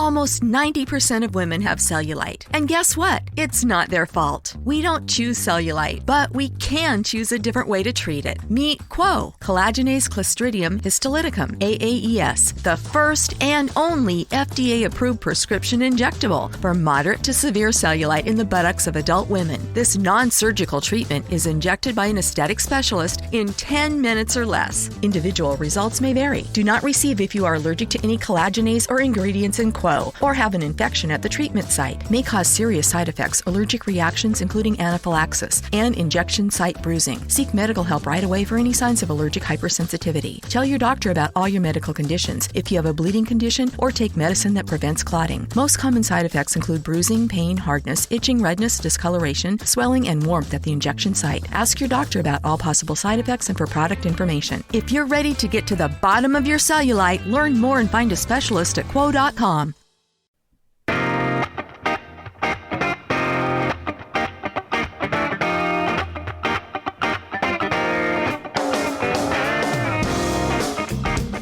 Almost 90% of women have cellulite. And guess what? It's not their fault. We don't choose cellulite, but we can choose a different way to treat it. Meet Quo, collagenase Clostridium histolyticum, AAES, the first and only FDA-approved prescription injectable for moderate to severe cellulite in the buttocks of adult women. This non-surgical treatment is injected by an aesthetic specialist in 10 minutes or less. Individual results may vary. Do not receive if you are allergic to any collagenase or ingredients in Quo or have an infection at the treatment site. May cause serious side effects, allergic reactions including anaphylaxis, and injection site bruising. Seek medical help right away for any signs of allergic hypersensitivity. Tell your doctor about all your medical conditions, if you have a bleeding condition, or take medicine that prevents clotting. Most common side effects include bruising, pain, hardness, itching, redness, discoloration, swelling, and warmth at the injection site. Ask your doctor about all possible side effects and for product information. If you're ready to get to the bottom of your cellulite, learn more and find a specialist at Quo.com.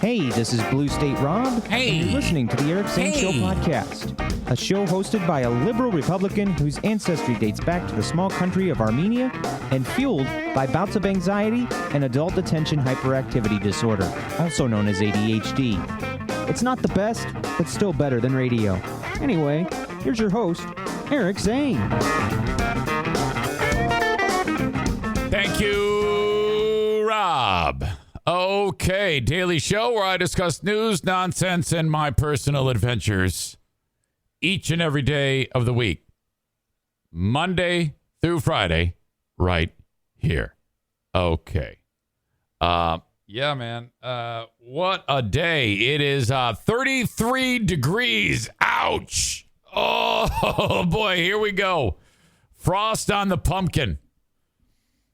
Hey, this is Blue State Rob. Hey. And you're listening to the Eric Zane Show podcast, a show hosted by a liberal Republican whose ancestry dates back to the small country of Armenia and fueled by bouts of anxiety and adult attention hyperactivity disorder, also known as ADHD. It's not the best, but still better than radio. Anyway, here's your host, Eric Zane. Thank you, Rob. Okay, daily show where I discuss news, nonsense, and my personal adventures each and every day of the week. Monday through Friday, right here. Okay. Yeah, man. What a day. It is 33 degrees. Ouch. Oh, boy. Here we go. Frost on the pumpkin.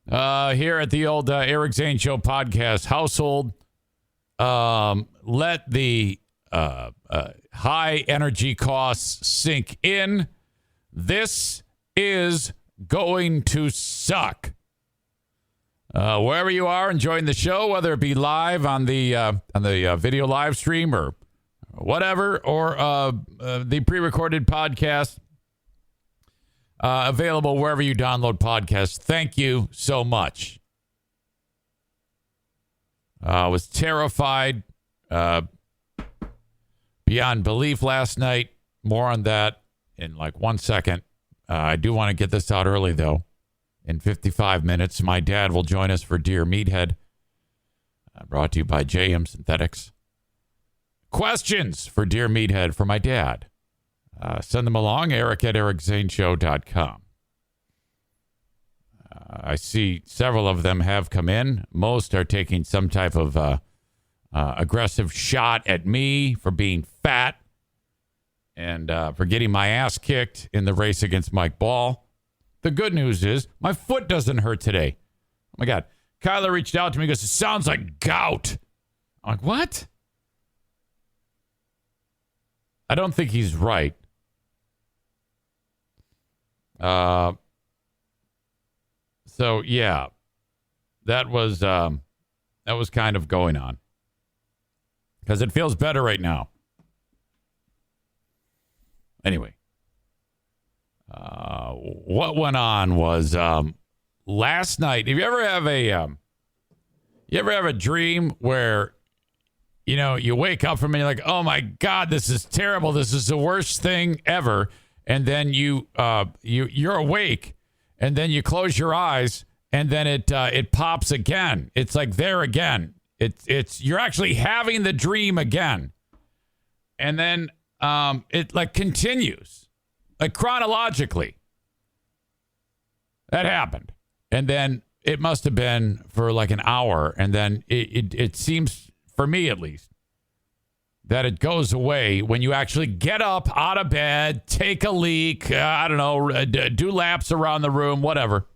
Here at the old Eric Zane Show podcast household. Let the high energy costs sink in. This is going to suck. Wherever you are enjoying the show, whether it be live on the video live stream or whatever, or the pre-recorded podcast, available wherever you download podcasts. Thank you so much. I was terrified beyond belief last night. More on that in like 1 second. I do want to get this out early, though. In 55 minutes, my dad will join us for Dear Meathead. Brought to you by JM Synthetics. Questions for Dear Meathead for my dad. Send them along, eric@ericzaneshow.com. I see several of them have come in. Most are taking some type of aggressive shot at me for being fat and for getting my ass kicked in the race against Mike Ball. The good news is my foot doesn't hurt today. Oh, my God. Kyler reached out to me and goes, it sounds like gout. I'm like, what? I don't think he's right. So yeah, that was kind of going on because it feels better right now. Anyway, what went on was last night. Have you ever have a dream where you wake up from it and you're like, oh my God, this is terrible. This is the worst thing ever. And then you're awake, and then you close your eyes, and then it pops again. It's like there again. You're actually having the dream again, and then it like continues, like chronologically. That happened, and then it must have been for like an hour, and then it seems, for me at least, that it goes away when you actually get up out of bed, take a leak, I don't know, do laps around the room, whatever.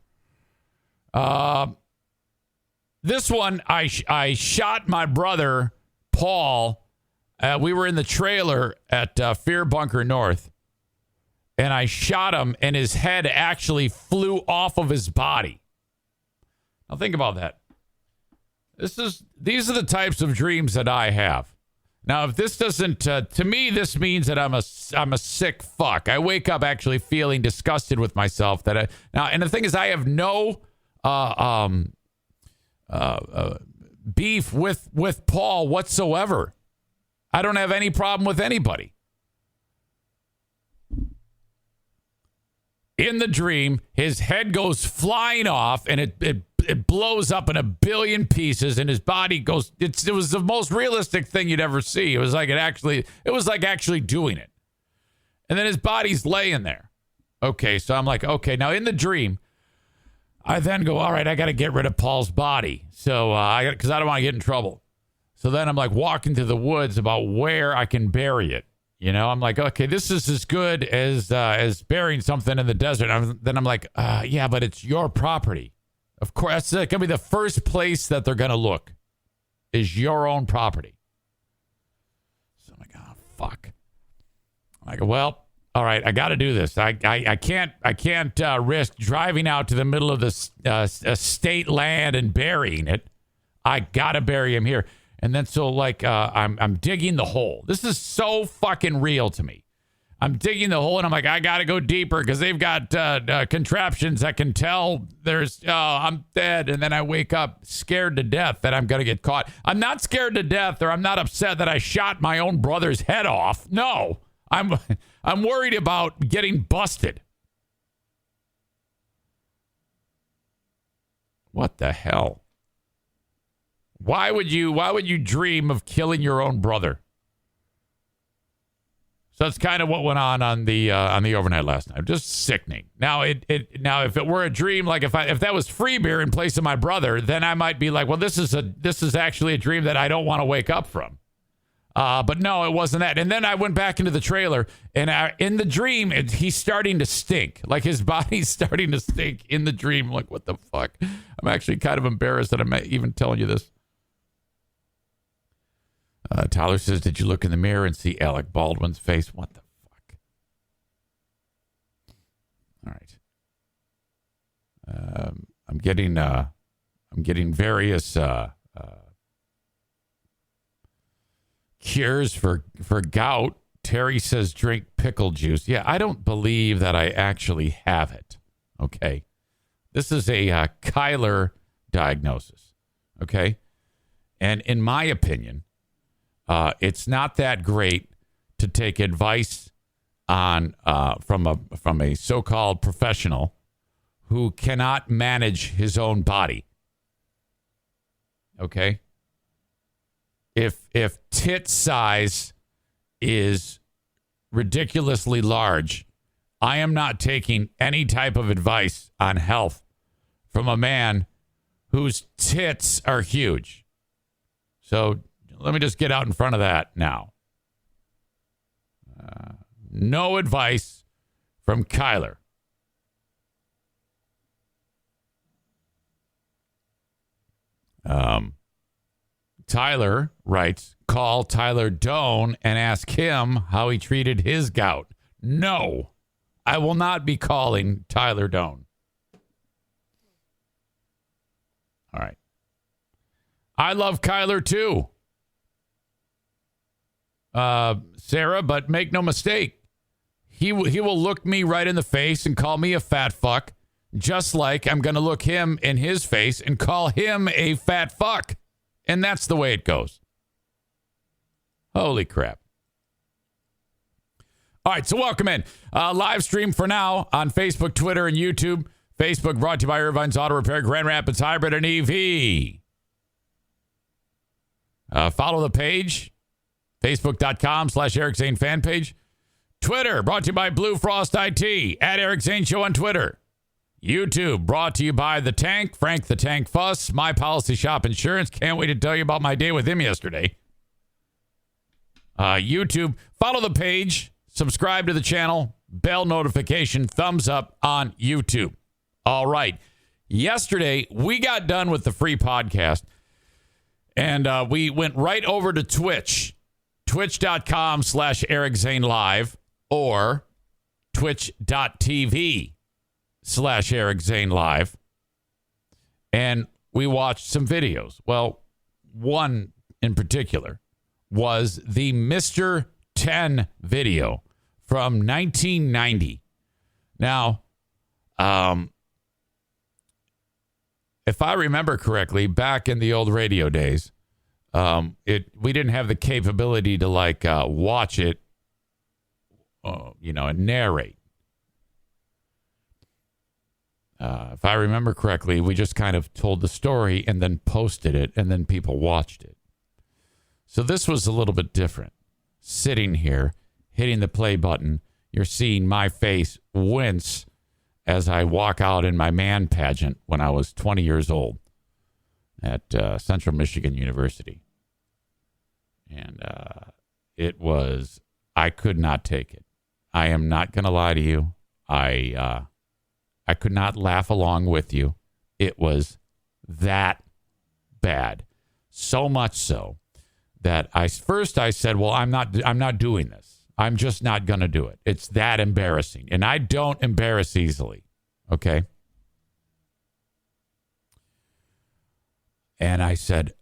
This one, I shot my brother, Paul. We were in the trailer at Fear Bunker North, and I shot him, and his head actually flew off of his body. Now think about that. These are the types of dreams that I have. Now, if this doesn't, to me, this means that I'm a sick fuck. I wake up actually feeling disgusted with myself. And the thing is, I have no beef with Paul whatsoever. I don't have any problem with anybody. In the dream, his head goes flying off, and it blows up in a billion pieces, and his body goes. It was the most realistic thing you'd ever see. It was like actually doing it, and then his body's laying there. Okay, so I'm like, okay, now in the dream, I then go, all right, I got to get rid of Paul's body, so because I don't want to get in trouble. So then I'm like walking through the woods about where I can bury it. You know, I'm like, okay, this is as good as burying something in the desert. Then I'm like, yeah, but it's your property. Of course, that's going to be the first place that they're going to look is your own property. So I'm like, oh, fuck. I go, well, all right, I got to do this. I can't risk driving out to the middle of the state land and burying it. I got to bury him here. And then so like I'm digging the hole. This is so fucking real to me. I'm digging the hole and I'm like, I got to go deeper because they've got contraptions that can tell I'm dead. And then I wake up scared to death that I'm going to get caught. I'm not scared to death or I'm not upset that I shot my own brother's head off. No, I'm worried about getting busted. What the hell? Why would you dream of killing your own brother? So that's kind of what went on the overnight last night. Just sickening. Now now if it were a dream, like if that was free beer in place of my brother, then I might be like, well, this is actually a dream that I don't want to wake up from. But no, it wasn't that. And then I went back into the trailer, and in the dream, he's starting to stink. Like his body's starting to stink in the dream. I'm like, what the fuck? I'm actually kind of embarrassed that I'm even telling you this. Tyler says, did you look in the mirror and see Alec Baldwin's face? What the fuck? All right. I'm getting various cures for gout. Terry says drink pickle juice. Yeah, I don't believe that I actually have it. Okay. This is a Kyler diagnosis. Okay. And in my opinion, it's not that great to take advice on from a so-called professional who cannot manage his own body. Okay? If tit size is ridiculously large, I am not taking any type of advice on health from a man whose tits are huge. So let me just get out in front of that now. No advice from Kyler. Tyler writes, call Tyler Doan and ask him how he treated his gout. No, I will not be calling Tyler Doan. All right. I love Kyler too. Sarah, but make no mistake, he will look me right in the face and call me a fat fuck, just like I'm going to look him in his face and call him a fat fuck. And that's the way it goes. Holy crap. All right, so welcome in. Live stream for now on Facebook, Twitter, and YouTube. Facebook brought to you by Irvine's Auto Repair, Grand Rapids Hybrid, and EV. Follow the page. Facebook.com/Eric Zane fan page. Twitter, brought to you by Blue Frost IT, at Eric Zane Show on Twitter. YouTube, brought to you by The Tank, Frank the Tank Fuss, My Policy Shop Insurance. Can't wait to tell you about my day with him yesterday. YouTube, follow the page, subscribe to the channel, bell notification, thumbs up on YouTube. All right. Yesterday, we got done with the free podcast, and we went right over to Twitch. Twitch.com/Eric Zane Live or Twitch.tv/Eric Zane Live. And we watched some videos. Well, one in particular was the Mr. 10 video from 1990. Now, if I remember correctly, back in the old radio days, we didn't have the capability to watch it, and narrate. If I remember correctly, we just kind of told the story and then posted it, and then people watched it. So this was a little bit different. Sitting here, hitting the play button, you're seeing my face wince as I walk out in my man pageant when I was 20 years old at Central Michigan University. And I could not take it. I am not going to lie to you. I could not laugh along with you. It was that bad. So much so that I said, well, I'm not doing this. I'm just not going to do it. It's that embarrassing. And I don't embarrass easily. Okay. And I said,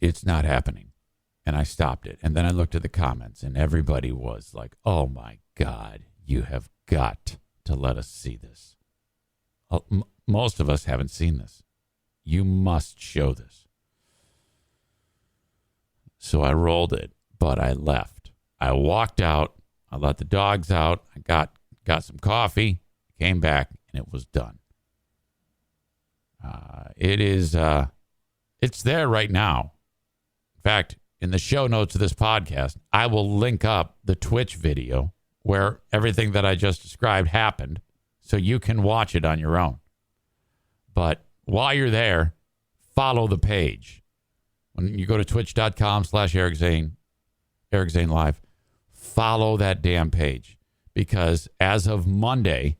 it's not happening. And I stopped it. And then I looked at the comments and everybody was like, oh my God, you have got to let us see this. Most of us haven't seen this. You must show this. So I rolled it, but I left. I walked out. I let the dogs out. I got some coffee, came back, and it was done. It's there right now. In fact, in the show notes of this podcast, I will link up the Twitch video where everything that I just described happened, so you can watch it on your own. But while you're there, follow the page. When you go to twitch.com/Eric Zane Live, follow that damn page. Because as of Monday,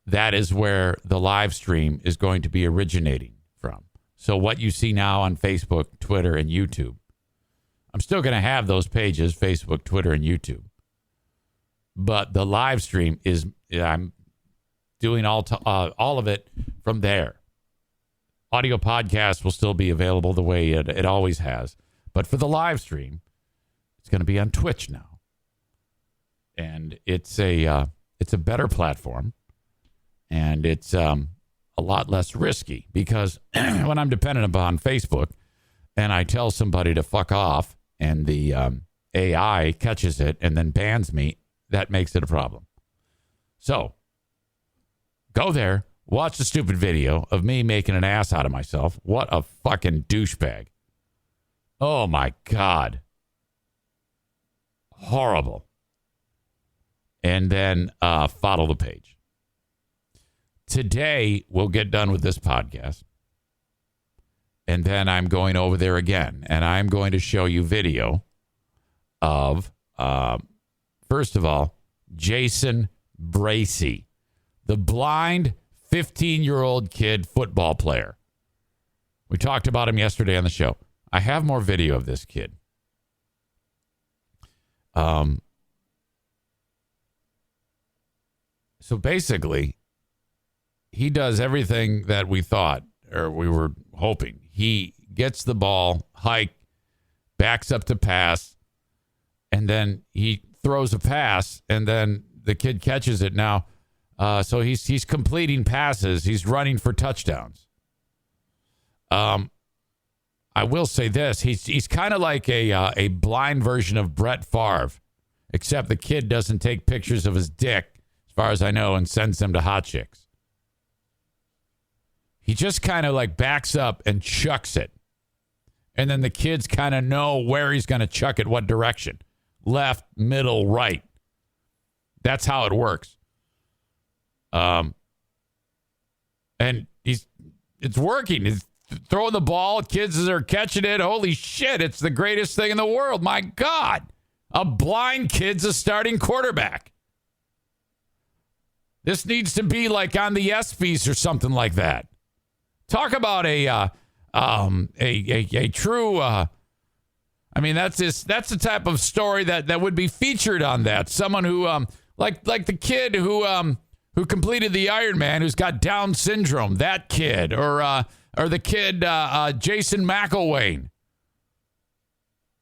that is where the live stream is going to be originating from. So what you see now on Facebook, Twitter, and YouTube, I'm still going to have those pages, Facebook, Twitter, and YouTube. But the live stream I'm doing all of it from there. Audio podcast will still be available the way it always has. But for the live stream, it's going to be on Twitch now. And it's a better platform. And it's a lot less risky. Because when I'm dependent upon Facebook and I tell somebody to fuck off and the AI catches it and then bans me, that makes it a problem. So, go there, watch the stupid video of me making an ass out of myself. What a fucking douchebag. Oh, my God. Horrible. And then follow the page. Today, we'll get done with this podcast. And then I'm going over there again. And I'm going to show you video of, first of all, Jasen Bracy, the blind 15-year-old kid football player. We talked about him yesterday on the show. I have more video of this kid. So basically, he does everything that we thought, or we were hoping. He gets the ball, hike, backs up to pass, and then he throws a pass, and then the kid catches it now. So he's completing passes. He's running for touchdowns. I will say this. He's kind of like a blind version of Brett Favre, except the kid doesn't take pictures of his dick, as far as I know, and sends them to hot chicks. He just kind of like backs up and chucks it. And then the kids kind of know where he's going to chuck it, what direction. Left, middle, right. That's how it works. And it's working. He's throwing the ball. Kids are catching it. Holy shit. It's the greatest thing in the world. My God. A blind kid's a starting quarterback. This needs to be like on the ESPYs or something like that. Talk about a true, that's the type of story that would be featured on that. Someone who, like the kid who completed the Ironman, who's got Down syndrome, that kid, or the kid, Jason McElwain.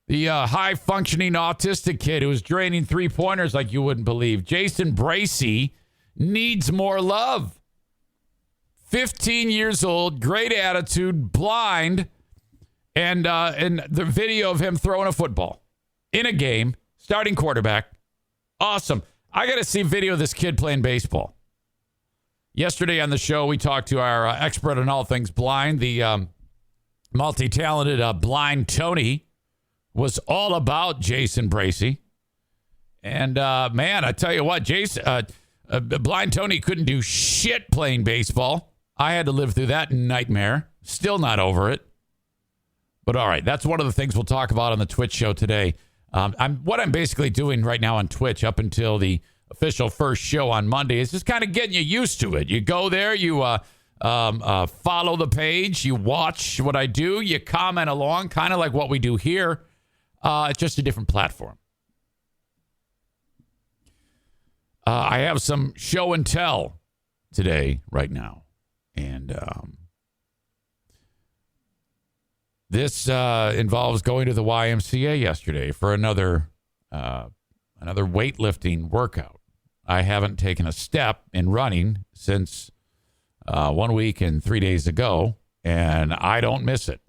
The high-functioning autistic kid who was draining three-pointers like you wouldn't believe. Jasen Bracy needs more love. 15 years old, great attitude, blind, and the video of him throwing a football in a game, starting quarterback. Awesome. I got to see video of this kid playing baseball. Yesterday on the show, we talked to our expert on all things blind, the multi-talented blind Tony. Was all about Jasen Bracy. And, man, I tell you what, Blind Tony couldn't do shit playing baseball. I had to live through that nightmare. Still not over it. But, all right, that's one of the things we'll talk about on the Twitch show today. What I'm basically doing right now on Twitch up until the official first show on Monday is just kind of getting you used to it. You go there, you follow the page, you watch what I do, you comment along, kind of like what we do here. It's just a different platform. I have some show and tell today, right now. And this involves going to the YMCA yesterday for another weightlifting workout. I haven't taken a step in running since 1 week and 3 days ago, and I don't miss it.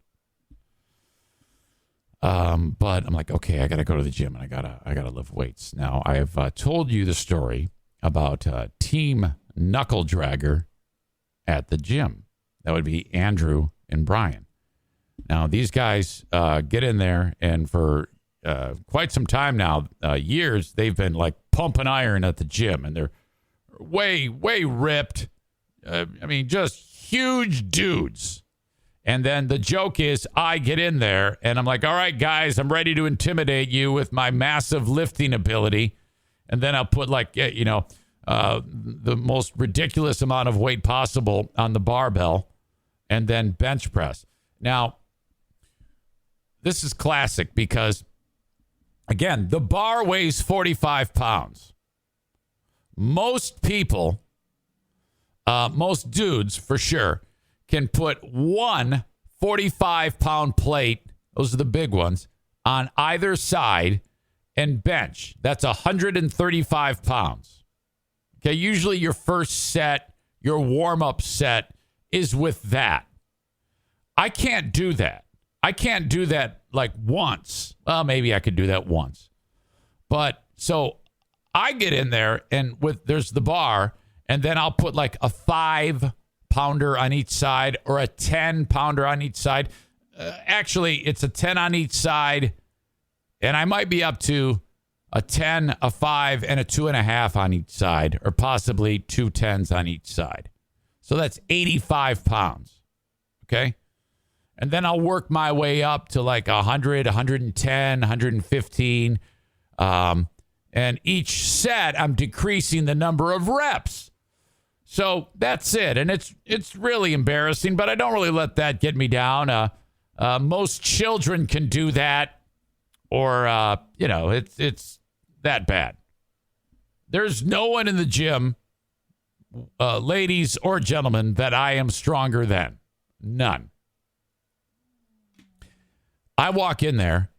But I'm like, okay, I got to go to the gym and I gotta lift weights. Now, I've told you the story about Team Knuckle Dragger at the gym. That would be Andrew and Brian. Now, these guys get in there, and for quite some time now, years, they've been like pumping iron at the gym, and they're way ripped. I mean, just huge dudes. And then the joke is I get in there and I'm like, all right, guys, I'm ready to intimidate you with my massive lifting ability. And then I'll put the most ridiculous amount of weight possible on the barbell and then bench press. Now, this is classic because, again, the bar weighs 45 pounds. Most people, most dudes for sure, can put one 45-pound plate, those are the big ones, on either side and bench. That's 135 pounds. Okay, usually your first set, your warm-up set is with that. I can't do that. I can't do that like once. Well, maybe I could do that once. But so I get in there and there's the bar, and then I'll put like a 5-pounder on each side or a 10-pounder on each side. Actually, it's a 10 on each side, and I might be up to a 10, a 5, and a 2.5 on each side, or possibly 2 10s on each side. So that's 85 pounds. Okay? And then I'll work my way up to like 100, 110, 115. And each set, I'm decreasing the number of reps. So that's it. And it's really embarrassing, but I don't really let that get me down. Most children can do that, or, it's that bad. There's no one in the gym, ladies or gentlemen, that I am stronger than. None. I walk in there.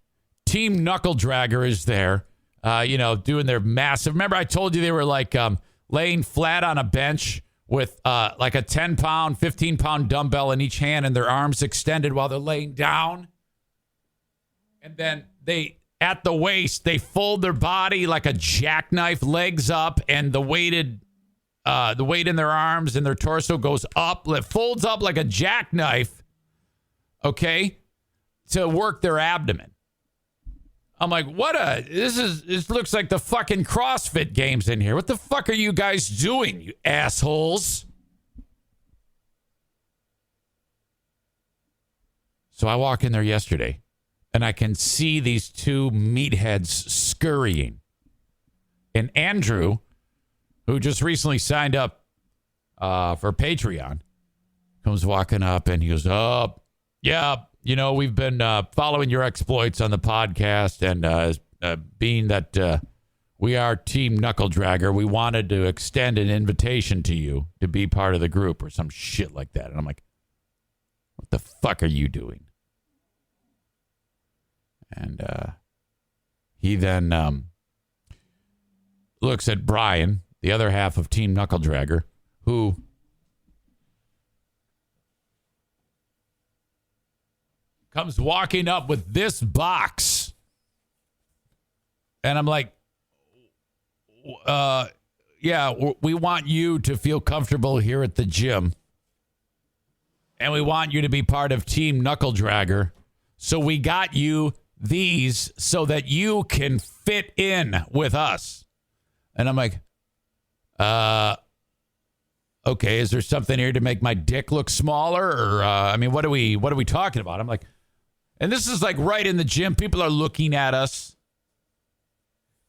Team Knuckle Dragger is there, doing their massive. Remember, I told you they were like laying flat on a bench with like a 10-pound, 15-pound dumbbell in each hand and their arms extended while they're laying down. And then at the waist, they fold their body like a jackknife, legs up, and the weight in their arms and their torso goes up, folds up like a jackknife, okay, to work their abdomen. I'm like, this looks like the fucking CrossFit games in here. What the fuck are you guys doing, you assholes? So I walk in there yesterday, and I can see these two meatheads scurrying. And Andrew, who just recently signed up for Patreon, comes walking up, and he goes, oh, yeah, we've been following your exploits on the podcast, and being that we are Team Knuckle Dragger, we wanted to extend an invitation to you to be part of the group or some shit like that. And I'm like, what the fuck are you doing? And he then looks at Brian, the other half of Team Knuckle Dragger, who comes walking up with this box. And I'm like, yeah, we want you to feel comfortable here at the gym. And we want you to be part of Team Knuckle Dragger. So we got you these so that you can fit in with us. And I'm like, okay, is there something here to make my dick look smaller? Or, I mean, what are we talking about? I'm like, and this is like right in the gym. People are looking at us.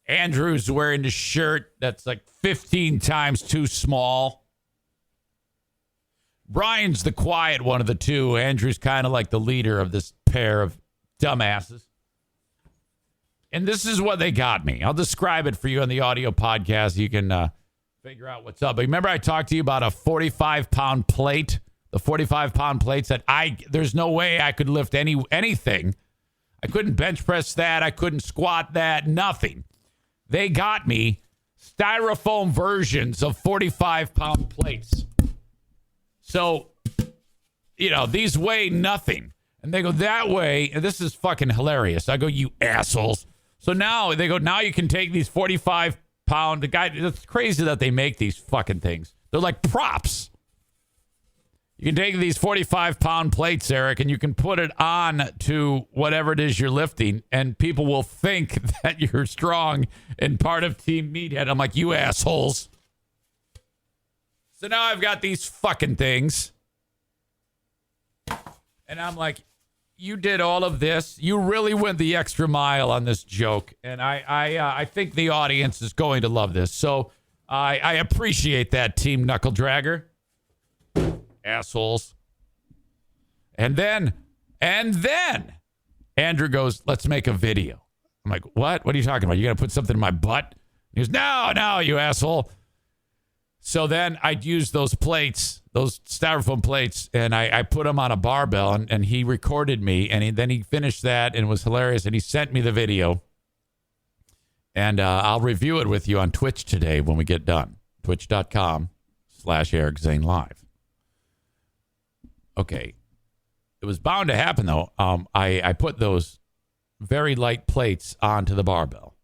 Andrew's wearing the shirt that's like 15 times too small. Brian's the quiet one of the two. Andrew's kind of like the leader of this pair of dumbasses. And this is what they got me. I'll describe it for you on the audio podcast. You can figure out what's up. But remember I talked to you about a 45-pound plate? The 45-pound plates that there's no way I could lift anything. I couldn't bench press that. I couldn't squat that. Nothing. They got me styrofoam versions of 45-pound plates. So, these weigh nothing. And they go that way. And this is fucking hilarious. I go, you assholes. So now they go, now you can take these 45-pound. It's crazy that they make these fucking things. They're like props. You can take these 45-pound plates, Eric, and you can put it on to whatever it is you're lifting, and people will think that you're strong and part of Team Meathead. I'm like, you assholes. So now I've got these fucking things. And I'm like, you did all of this. You really went the extra mile on this joke. And I think the audience is going to love this. So I appreciate that, Team Knuckle Dragger. Assholes. And then Andrew goes, let's make a video. I'm like, what? What are you talking about? You got to put something in my butt? He goes, no, you asshole. So then I'd use those plates, those styrofoam plates, and I put them on a barbell, and he recorded me, and then he finished that, and it was hilarious, and he sent me the video. And I'll review it with you on Twitch today when we get done. Twitch.com/Eric Zane Live. Okay. It was bound to happen, though. I put those very light plates onto the barbell.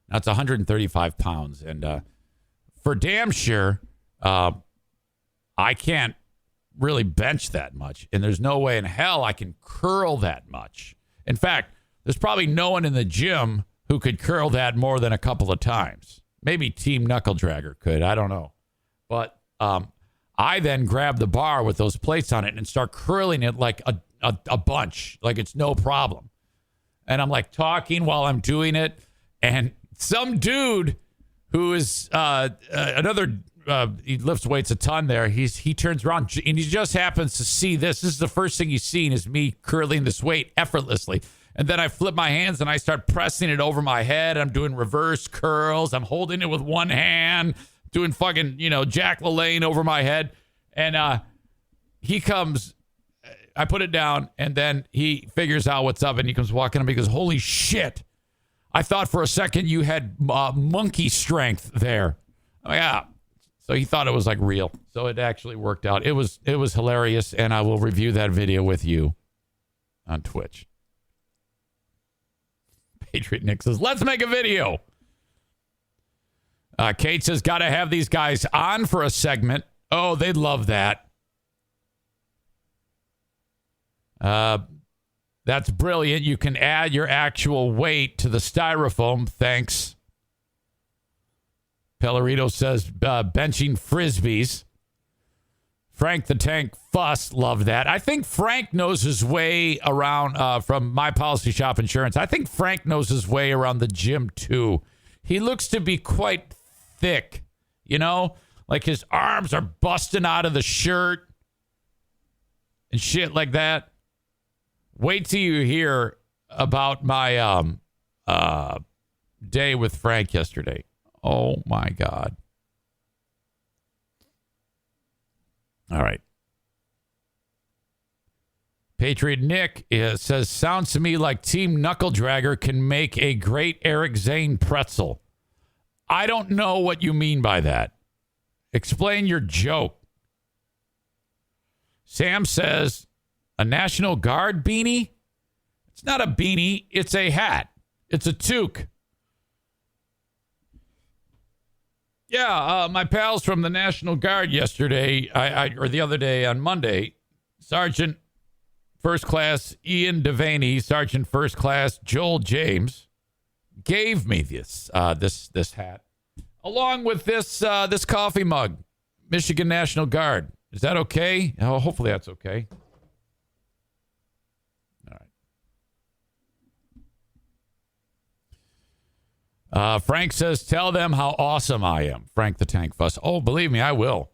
That's 135 pounds. And for damn sure, I can't really bench that much. And there's no way in hell I can curl that much. In fact, there's probably no one in the gym who could curl that more than a couple of times. Maybe Team Knuckle Dragger could. I don't know. But I then grab the bar with those plates on it and start curling it like a bunch, like it's no problem. And I'm like talking while I'm doing it. And some dude who is he lifts weights a ton there. He turns around and he just happens to see this. This is the first thing he's seen is me curling this weight effortlessly. And then I flip my hands and I start pressing it over my head. I'm doing reverse curls. I'm holding it with one hand. Doing fucking, Jack LaLanne over my head. And he comes, I put it down, and then he figures out what's up, and he comes walking up, and he goes, holy shit. I thought for a second you had monkey strength there. Oh, yeah. So he thought it was like real. So it actually worked out. It was hilarious, and I will review that video with you on Twitch. Patriot Nick says, let's make a video. Kate says, got to have these guys on for a segment. Oh, they'd love that. That's brilliant. You can add your actual weight to the styrofoam. Thanks. Pellerito says, benching frisbees. Frank the Tank Fuss, love that. I think Frank knows his way around from My Policy Shop Insurance. I think Frank knows his way around the gym, too. He looks to be quite thick, like his arms are busting out of the shirt and shit like that. Wait till you hear about my day with Frank yesterday. Oh my God. All right. Patriot Nick says, sounds to me like Team Knuckle Dragger can make a great Eric Zane pretzel. I don't know what you mean by that. Explain your joke. Sam says, a National Guard beanie? It's not a beanie. It's a hat. It's a toque. Yeah, my pals from the National Guard yesterday, or the other day on Monday, Sergeant First Class Ian Devaney, Sergeant First Class Joel James, gave me this hat, along with this coffee mug, Michigan National Guard. Is that okay? Oh, hopefully that's okay. All right. Frank says, tell them how awesome I am. Frank the Tank Fuss. Oh, believe me, I will.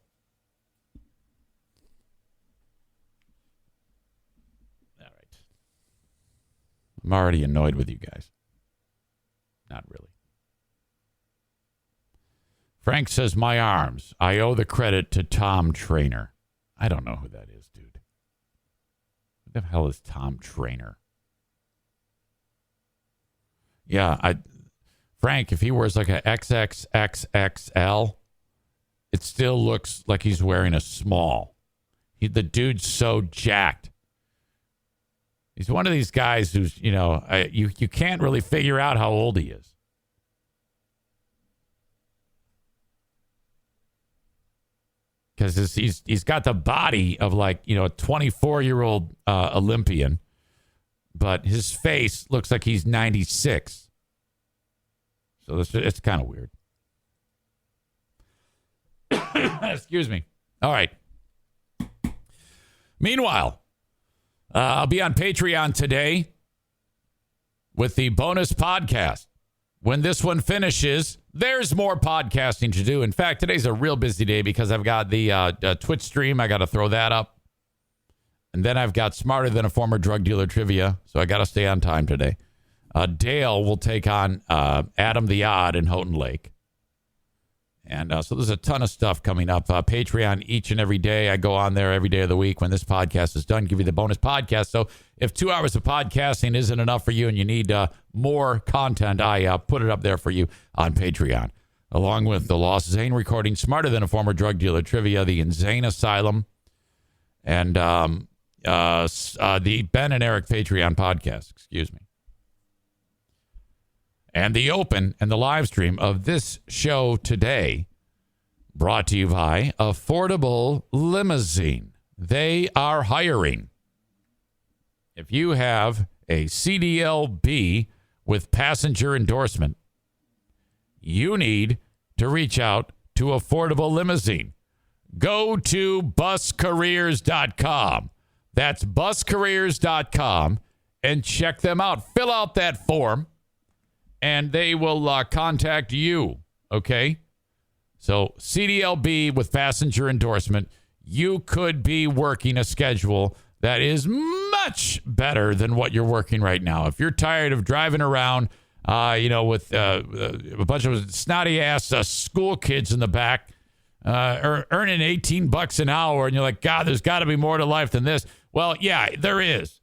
All right. I'm already annoyed with you guys. Not really. Frank says, my arms. I owe the credit to Tom Trainer. I don't know who that is, dude. Who the hell is Tom Trainer? Yeah, Frank, if he wears like a XXXXL, it still looks like he's wearing a small. The dude's so jacked. He's one of these guys who's, you can't really figure out how old he is. Because he's got the body of like, a 24-year-old Olympian, but his face looks like he's 96. So it's kind of weird. Excuse me. All right. Meanwhile, I'll be on Patreon today with the bonus podcast. When this one finishes, there's more podcasting to do. In fact, today's a real busy day because I've got the Twitch stream. I got to throw that up. And then I've got Smarter Than a Former Drug Dealer trivia. So I got to stay on time today. Dale will take on Adam the Odd in Houghton Lake. And so there's a ton of stuff coming up. Patreon each and every day. I go on there every day of the week when this podcast is done, give you the bonus podcast. So if 2 hours of podcasting isn't enough for you and you need more content, I put it up there for you on Patreon. Along with the Lost Zane recording, Smarter Than a Former Drug Dealer trivia, the Insane Asylum, and the Ben and Eric Patreon podcast. Excuse me. And the open and the live stream of this show today, brought to you by Affordable Limousine. They are hiring. If you have a CDLB with passenger endorsement, you need to reach out to Affordable Limousine. Go to buscareers.com. That's buscareers.com and check them out. Fill out that form. And they will contact you, okay? So CDLB with passenger endorsement, you could be working a schedule that is much better than what you're working right now. If you're tired of driving around, with a bunch of snotty-ass school kids in the back, earning $18 an hour, and you're like, God, there's got to be more to life than this. Well, yeah, there is.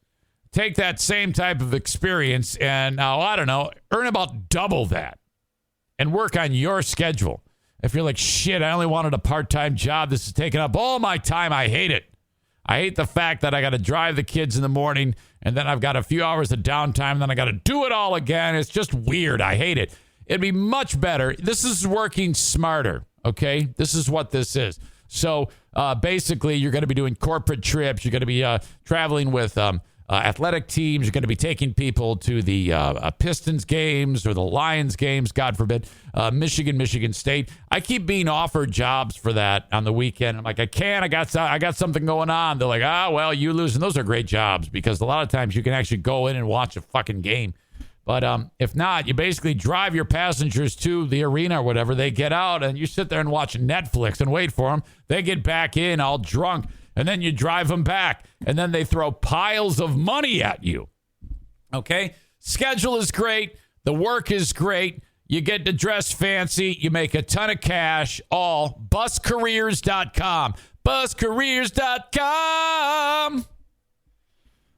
Take that same type of experience and now, I don't know, earn about double that and work on your schedule. If you're like, shit, I only wanted a part-time job. This is taking up all my time. I hate it. I hate the fact that I got to drive the kids in the morning and then I've got a few hours of downtime. And then I got to do it all again. It's just weird. I hate it. It'd be much better. This is working smarter. Okay. This is what this is. So basically you're going to be doing corporate trips. You're going to be traveling with, athletic teams. You're going to be taking people to the Pistons games or the Lions games, God forbid, Michigan State. I keep being offered jobs for that on the weekend. I'm like, I can't. I got something going on. They're like, well, you lose. And those are great jobs because a lot of times you can actually go in and watch a fucking game. But if not, you basically drive your passengers to the arena or whatever. They get out and you sit there and watch Netflix and wait for them. They get back in all drunk. And then you drive them back, and then they throw piles of money at you. Okay? Schedule is great. The work is great. You get to dress fancy. You make a ton of cash. All buscareers.com. Buscareers.com.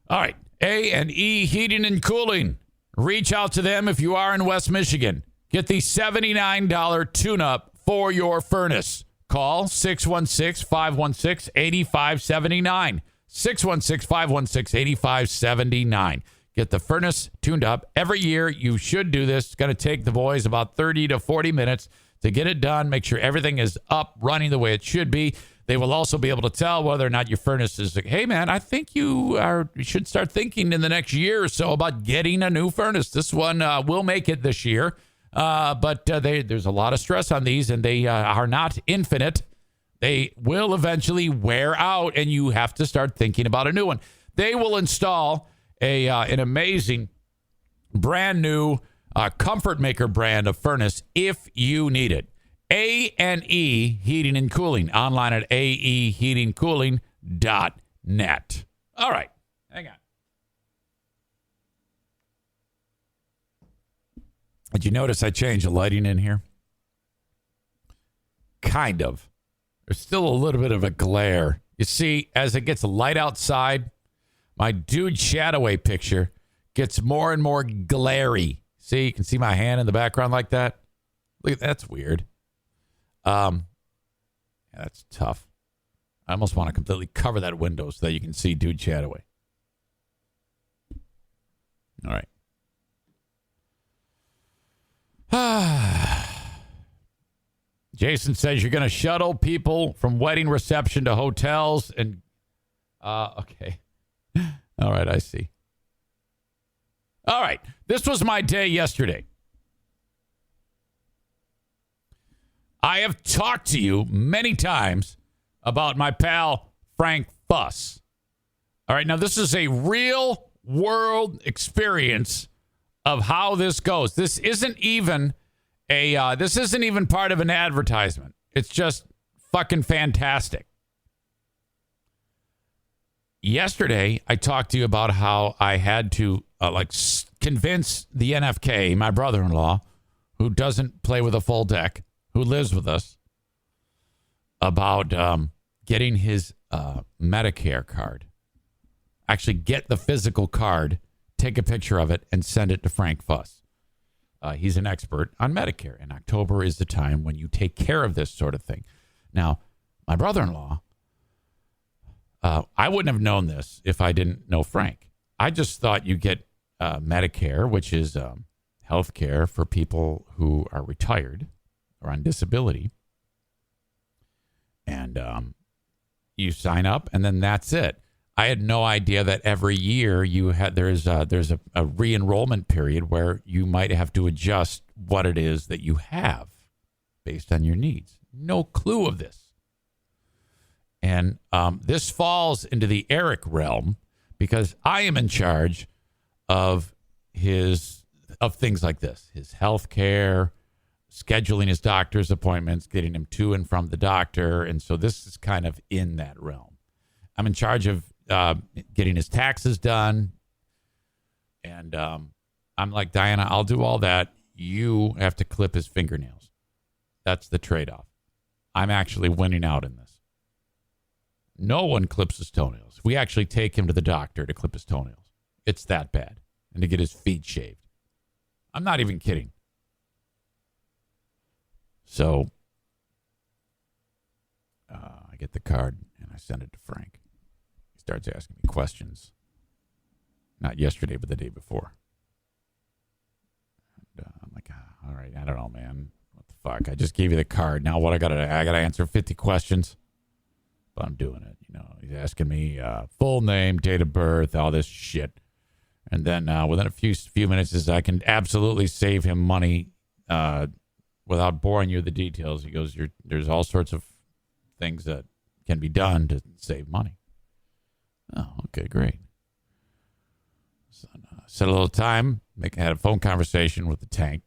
All right. A&E Heating and Cooling. Reach out to them if you are in West Michigan. Get the $79 tune-up for your furnace. Call 616-516-8579. 616-516-8579. Get the furnace tuned up. Every year, you should do this. It's going to take the boys about 30 to 40 minutes to get it done. Make sure everything is up, running the way it should be. They will also be able to tell whether or not your furnace is like, hey, man, I think you should start thinking in the next year or so about getting a new furnace. This one will make it this year. But there's a lot of stress on these, and they are not infinite. They will eventually wear out, and you have to start thinking about a new one. They will install an amazing, brand new Comfort Maker brand of furnace if you need it. A&E Heating and Cooling. Online at aeheatingcooling.net. All right. Hang on. Did you notice I changed the lighting in here? Kind of. There's still a little bit of a glare. You see, as it gets light outside, my dude Shadowway picture gets more and more glary. See, you can see my hand in the background like that. Look at that's weird. That's tough. I almost want to completely cover that window so that you can see dude Shadowway. All right. Jason says you're going to shuttle people from wedding reception to hotels and okay. All right, I see. All right. This was my day yesterday. I have talked to you many times about my pal Frank Fuss. All right, now this is a real world experience of how this goes. This isn't even part of an advertisement. It's just fucking fantastic. Yesterday, I talked to you about how I had to convince the NFK, my brother-in-law, who doesn't play with a full deck, who lives with us, about getting his Medicare card. Actually, get the physical card, take a picture of it, and send it to Frank Fuss. He's an expert on Medicare, and October is the time when you take care of this sort of thing. Now, my brother-in-law, I wouldn't have known this if I didn't know Frank. I just thought you get Medicare, which is health care for people who are retired or on disability. And you sign up, and then that's it. I had no idea that every year there's a re-enrollment period where you might have to adjust what it is that you have based on your needs. No clue of this. And this falls into the Eric realm because I am in charge of things like this, his health care, scheduling his doctor's appointments, getting him to and from the doctor. And so this is kind of in that realm. I'm in charge of getting his taxes done. And I'm like, Diana, I'll do all that. You have to clip his fingernails. That's the trade-off. I'm actually winning out in this. No one clips his toenails. We actually take him to the doctor to clip his toenails. It's that bad. And to get his feet shaved. I'm not even kidding. So I get the card and I send it to Frank. He starts asking me questions. Not yesterday, but the day before. And I'm like, all right, I don't know, man. What the fuck? I just gave you the card. Now what I gotta answer 50 questions. But I'm doing it. He's asking me full name, date of birth, all this shit. And then within a few minutes, I can absolutely save him money without boring you with the details. He goes, there's all sorts of things that can be done to save money. Oh, okay, great. So, set a little time, had a phone conversation with the tank.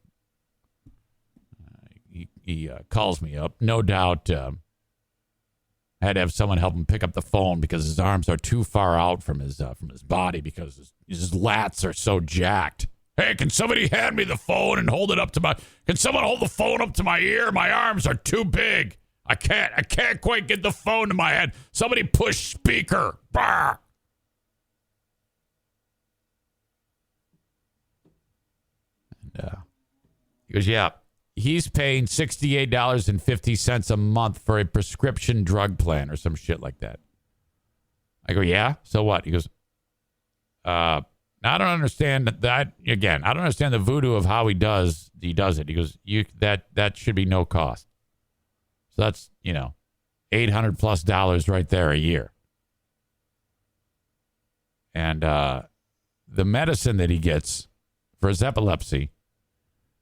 He calls me up. No doubt I had to have someone help him pick up the phone because his arms are too far out from his body because his lats are so jacked. Hey, can somebody hand me the phone and hold it up to can someone hold the phone up to my ear? My arms are too big. I can't quite get the phone to my head. Somebody push speaker. Bah! he goes, yeah, he's paying $68.50 a month for a prescription drug plan or some shit like that. I go, yeah, so what? He goes, I don't understand that. Again, I don't understand the voodoo of how he does it. He goes, that should be no cost. So that's, $800+ right there a year. And the medicine that he gets for his epilepsy,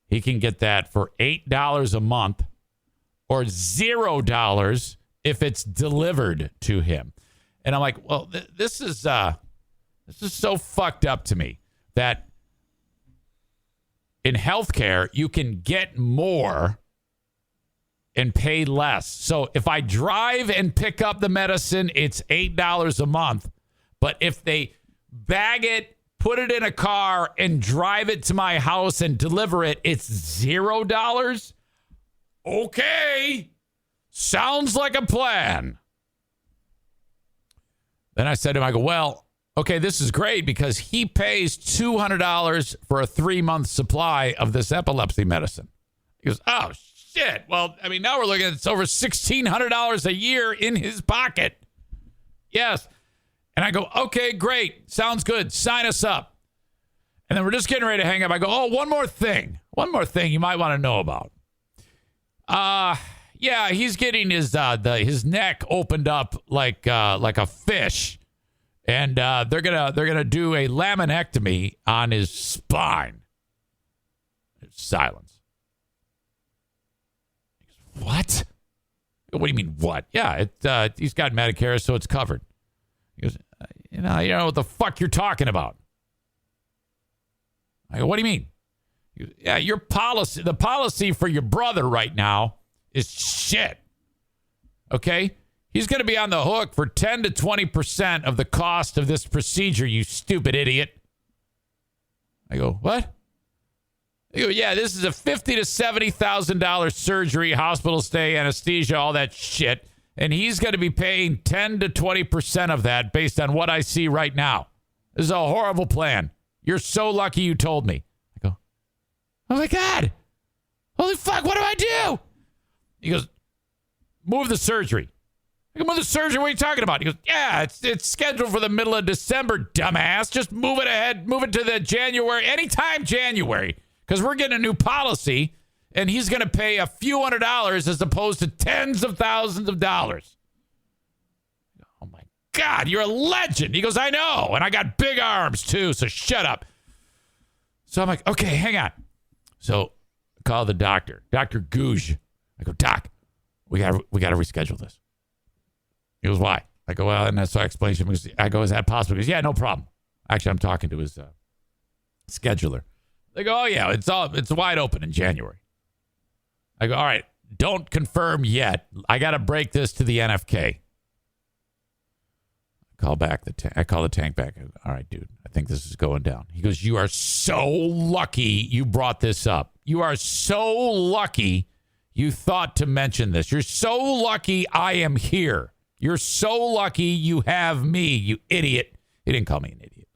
he can get that for $8 a month or $0 if it's delivered to him. And I'm like, well, this is so fucked up to me that in healthcare, you can get more and pay less. So if I drive and pick up the medicine, it's $8 a month. But if they bag it, put it in a car, and drive it to my house and deliver it, it's $0? Okay. Sounds like a plan. Then I said to him, I go, well, okay, this is great because he pays $200 for a 3-month supply of this epilepsy medicine. He goes, oh, shit. Well, I mean, now we're looking at it's over $1,600 a year in his pocket. Yes. And I go, okay, great. Sounds good. Sign us up. And then we're just getting ready to hang up. I go, oh, one more thing you might want to know about. Yeah, he's getting his neck opened up like a fish, and they're gonna do a laminectomy on his spine. There's silence. What? What do you mean what? Yeah, he's got Medicare, so it's covered. He goes, you know what the fuck you're talking about. I go, what do you mean? He goes, yeah, your policy, the policy for your brother right now is shit. Okay? He's going to be on the hook for 10 to 20% of the cost of this procedure, you stupid idiot. I go, what? They go, yeah, this is a $50,000 to $70,000 surgery, hospital stay, anesthesia, all that shit. And he's going to be paying 10 to 20% of that based on what I see right now. This is a horrible plan. You're so lucky you told me. I go, oh my God. Holy fuck, what do I do? He goes, move the surgery. I go, move the surgery? What are you talking about? He goes, yeah, it's scheduled for the middle of December, dumbass. Just move it ahead. Move it to the January, anytime January. Because we're getting a new policy, and he's going to pay a few $100s as opposed to tens of thousands of dollars. Oh, my God, you're a legend. He goes, I know, and I got big arms, too, so shut up. So I'm like, okay, hang on. So I call the doctor, Dr. Gouge. I go, Doc, we got to reschedule this. He goes, why? I go, well, and so I explained to him. I go, is that possible? He goes, yeah, no problem. Actually, I'm talking to his scheduler. They go, oh, yeah, it's wide open in January. I go, all right, don't confirm yet. I got to break this to the NFK. I call the tank back. I go, all right, dude, I think this is going down. He goes, you are so lucky you brought this up. You are so lucky you thought to mention this. You're so lucky I am here. You're so lucky you have me, you idiot. He didn't call me an idiot.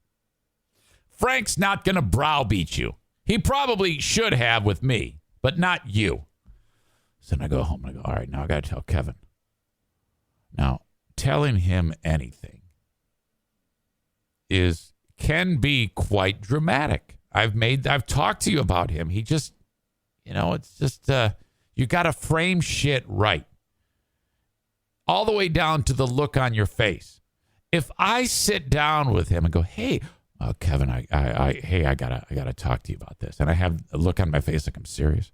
Frank's not going to browbeat you. He probably should have with me, but not you. So then I go home and I go, all right, now I got to tell Kevin. Now, telling him anything can be quite dramatic. I've talked to you about him. He just, it's just, you got to frame shit right. All the way down to the look on your face. If I sit down with him and go, hey, Kevin, I gotta talk to you about this, and I have a look on my face like I'm serious,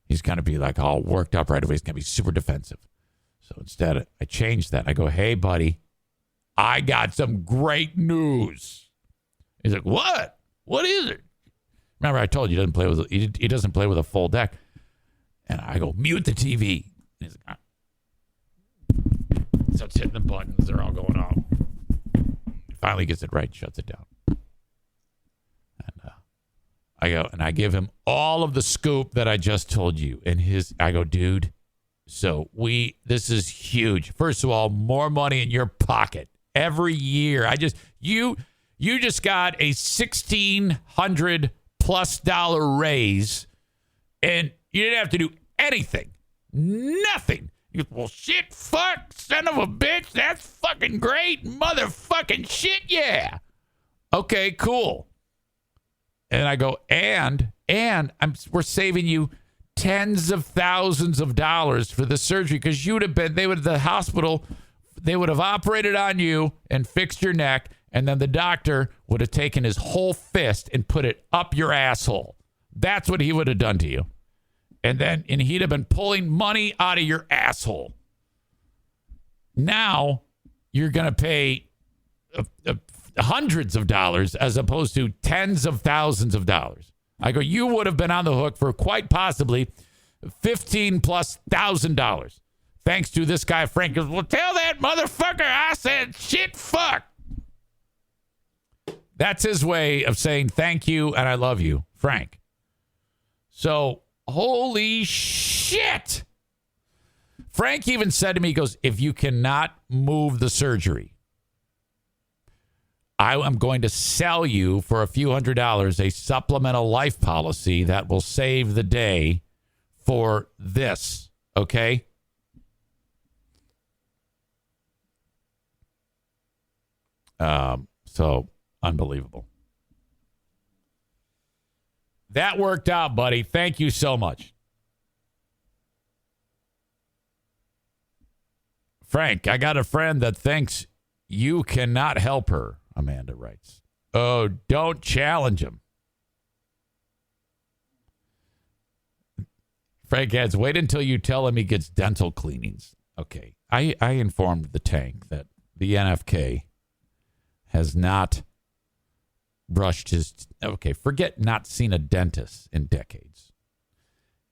he's gonna be like all worked up right away. He's gonna be super defensive. So instead, I change that. I go, hey, buddy, I got some great news. He's like, what? What is it? Remember, I told you he doesn't play with a full deck. And I go, mute the TV. And he's like, so it's hitting the buttons. They're all going off. He finally gets it right, shuts it down. And I go, and I give him all of the scoop that I just told you. And I go, dude, so this is huge. First of all, more money in your pocket every year. You just got a $1,600+ $50+ raise, and you didn't have to do anything. Nothing. You go, well, shit, fuck, son of a bitch, that's fucking great, motherfucking shit, yeah. Okay, cool. And I go, and we're saving you tens of thousands of dollars for the surgery, because the hospital, they would have operated on you and fixed your neck, and then the doctor would have taken his whole fist and put it up your asshole. That's what he would have done to you. And he'd have been pulling money out of your asshole. Now you're going to pay hundreds of dollars as opposed to tens of thousands of dollars. I go, you would have been on the hook for quite possibly $15,000+. Thanks to this guy, Frank. Goes, well, tell that motherfucker I said shit, fuck. That's his way of saying thank you and I love you, Frank. So, holy shit. Frank even said to me, he goes, if you cannot move the surgery, I am going to sell you for a few $100s a supplemental life policy that will save the day for this. Okay? So unbelievable. That worked out, buddy. Thank you so much. Frank, I got a friend that thinks you cannot help her, Amanda writes. Oh, don't challenge him. Frank adds, wait until you tell him he gets dental cleanings. Okay. I informed the tank that the NFK has not brushed his... Okay, forget not seen a dentist in decades.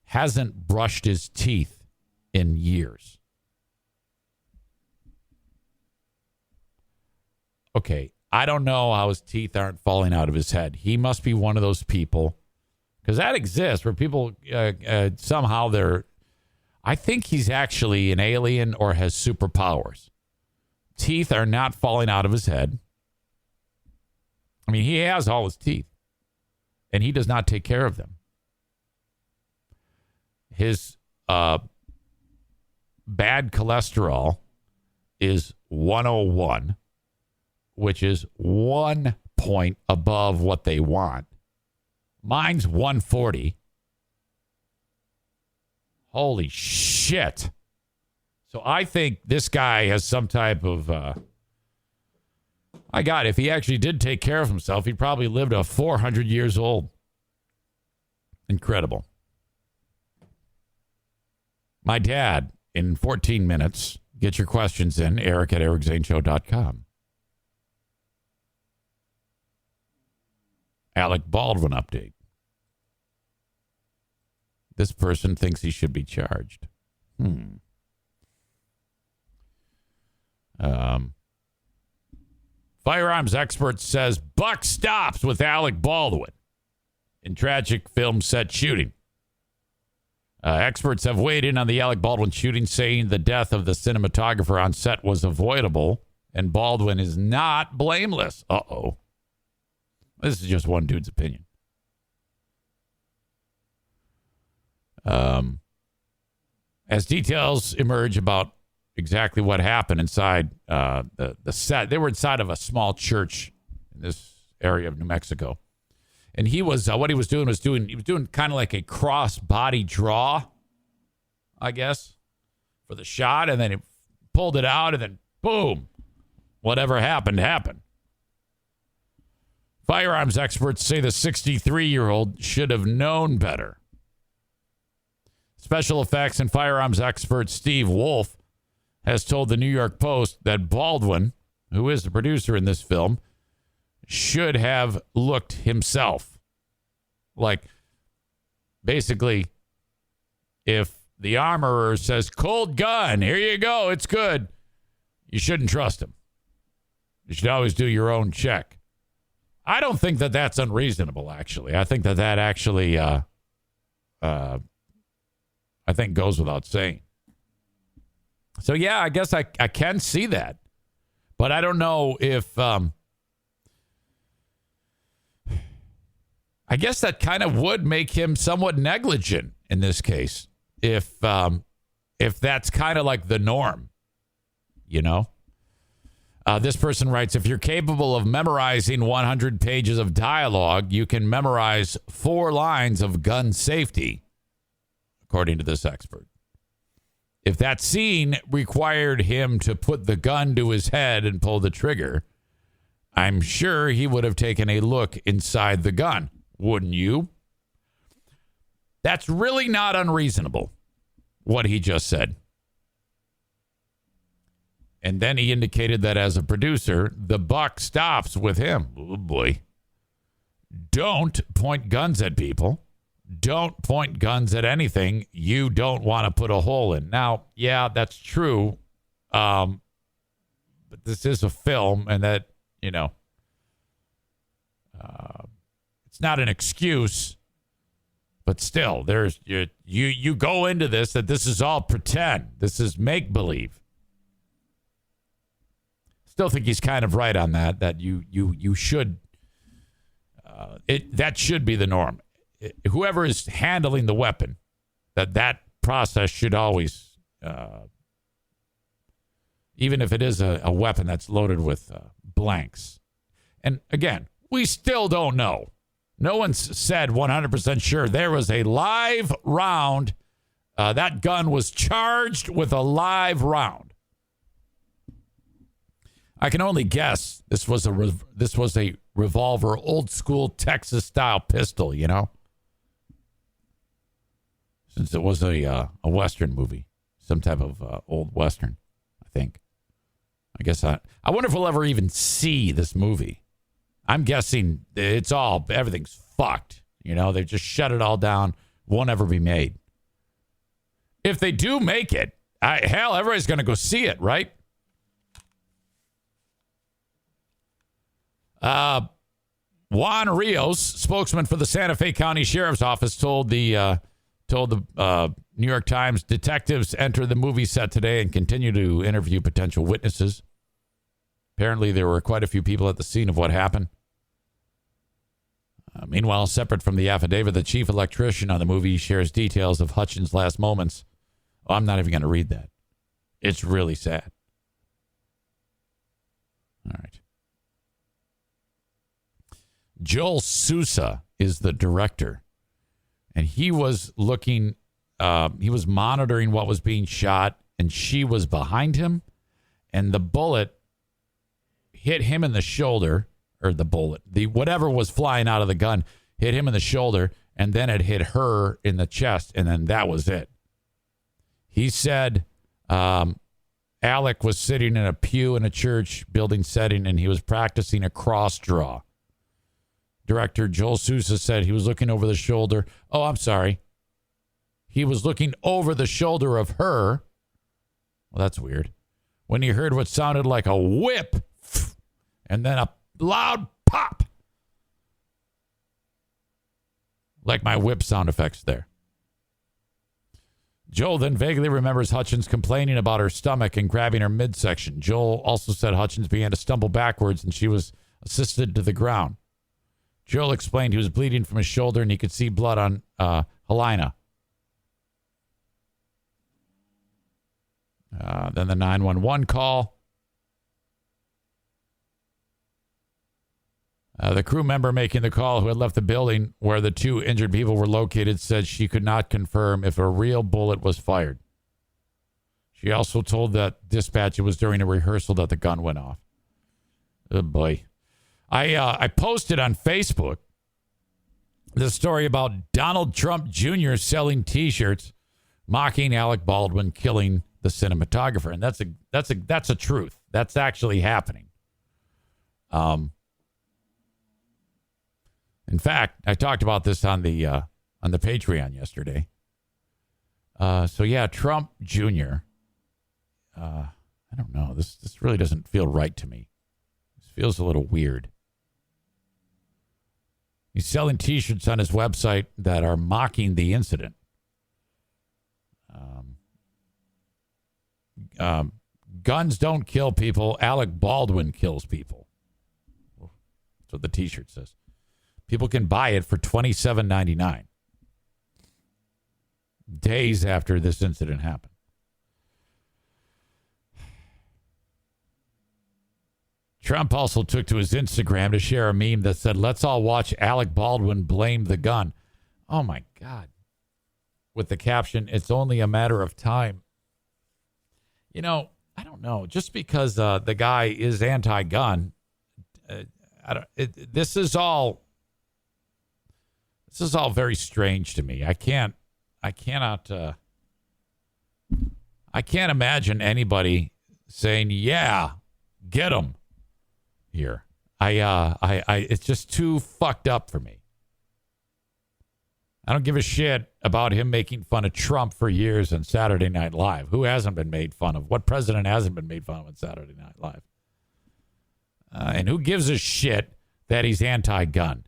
Hasn't brushed his teeth in years. Okay, I don't know how his teeth aren't falling out of his head. He must be one of those people, because that exists, where people somehow they're... I think he's actually an alien or has superpowers. Teeth are not falling out of his head. I mean, he has all his teeth, and he does not take care of them. His bad cholesterol is 101, which is 1 point above what they want. Mine's 140. Holy shit. So I think this guy has some type of... my God, if he actually did take care of himself, he probably lived to 400 years old. Incredible. My dad, in 14 minutes, get your questions in, eric@ericzaneshow.com. Alec Baldwin update. This person thinks he should be charged. Firearms expert says buck stops with Alec Baldwin in tragic film set shooting. Experts have weighed in on the Alec Baldwin shooting, saying the death of the cinematographer on set was avoidable and Baldwin is not blameless. Uh-oh. This is just one dude's opinion. As details emerge about exactly what happened inside the set, they were inside of a small church in this area of New Mexico. And he was, what he was doing kind of like a cross body draw, I guess, for the shot. And then he pulled it out and then boom, whatever happened. Firearms experts say the 63-year-old should have known better. Special effects and firearms expert Steve Wolf has told the New York Post that Baldwin, who is the producer in this film, should have looked himself. Like, basically, if the armorer says, cold gun, here you go, it's good, you shouldn't trust him. You should always do your own check. I don't think that that's unreasonable, actually. I think that actually, I think goes without saying. So, yeah, I guess I can see that. But I don't know if... I guess that kind of would make him somewhat negligent in this case, if that's kind of like the norm, you know? This person writes, if you're capable of memorizing 100 pages of dialogue, you can memorize 4 lines of gun safety, according to this expert. If that scene required him to put the gun to his head and pull the trigger, I'm sure he would have taken a look inside the gun. Wouldn't you? That's really not unreasonable, what he just said. And then he indicated that as a producer, the buck stops with him. Oh, boy. Don't point guns at people. Don't point guns at anything you don't want to put a hole in. Now, yeah, that's true. But this is a film, and that, you know, it's not an excuse. But still, there's you go into this that this is all pretend. This is make-believe. Still think he's kind of right on that. That you should that should be the norm. Whoever is handling the weapon, that process should always, even if it is a weapon that's loaded with blanks. And again, we still don't know. No one's said 100% sure. There was a live round. That gun was charged with a live round. I can only guess this was a revolver, old school Texas style pistol, you know, since it was a Western movie, some type of old Western, I think. I guess I wonder if we'll ever even see this movie. I'm guessing everything's fucked. You know, they just shut it all down. Won't ever be made. If they do make it, hell, everybody's going to go see it, right? Juan Rios, spokesman for the Santa Fe County Sheriff's Office, told the New York Times detectives enter the movie set today and continue to interview potential witnesses. Apparently, there were quite a few people at the scene of what happened. Meanwhile, separate from the affidavit, the chief electrician on the movie shares details of Hutchins' last moments. Oh, I'm not even going to read that. It's really sad. All right. Joel Sousa is the director, and he was looking, he was monitoring what was being shot, and she was behind him, and the bullet hit him in the shoulder, or whatever was flying out of the gun hit him in the shoulder, and then it hit her in the chest, and then that was it. He said Alec was sitting in a pew in a church building setting, and he was practicing a cross draw. Director Joel Sousa said he was looking over the shoulder. Oh, I'm sorry. He was looking over the shoulder of her. Well, that's weird. When he heard what sounded like a whip and then a loud pop. Like my whip sound effects there. Joel then vaguely remembers Hutchins complaining about her stomach and grabbing her midsection. Joel also said Hutchins began to stumble backwards and she was assisted to the ground. Joel explained he was bleeding from his shoulder and he could see blood on Helena. Then the 911 call. The crew member making the call, who had left the building where the 2 injured people were located, said she could not confirm if a real bullet was fired. She also told that dispatch it was during a rehearsal that the gun went off. Oh, boy. I posted on Facebook the story about Donald Trump Jr. selling T-shirts mocking Alec Baldwin killing the cinematographer, and that's a truth. That's actually happening. In fact, I talked about this on the Patreon yesterday. So yeah, Trump Jr. I don't know. This really doesn't feel right to me. This feels a little weird. He's selling T-shirts on his website that are mocking the incident. Guns don't kill people. Alec Baldwin kills people. That's what the T-shirt says. People can buy it for $27.99 days after this incident happened. Trump also took to his Instagram to share a meme that said, "Let's all watch Alec Baldwin blame the gun." Oh, my God. With the caption, "It's only a matter of time." You know, I don't know. Just because the guy is anti-gun, this is all very strange to me. I can't imagine anybody saying, "Yeah, get him." Here, it's just too fucked up for me. I don't give a shit about him making fun of Trump for years on Saturday Night Live. Who hasn't been made fun of? What president hasn't been made fun of on Saturday Night Live? And who gives a shit that he's anti-gun?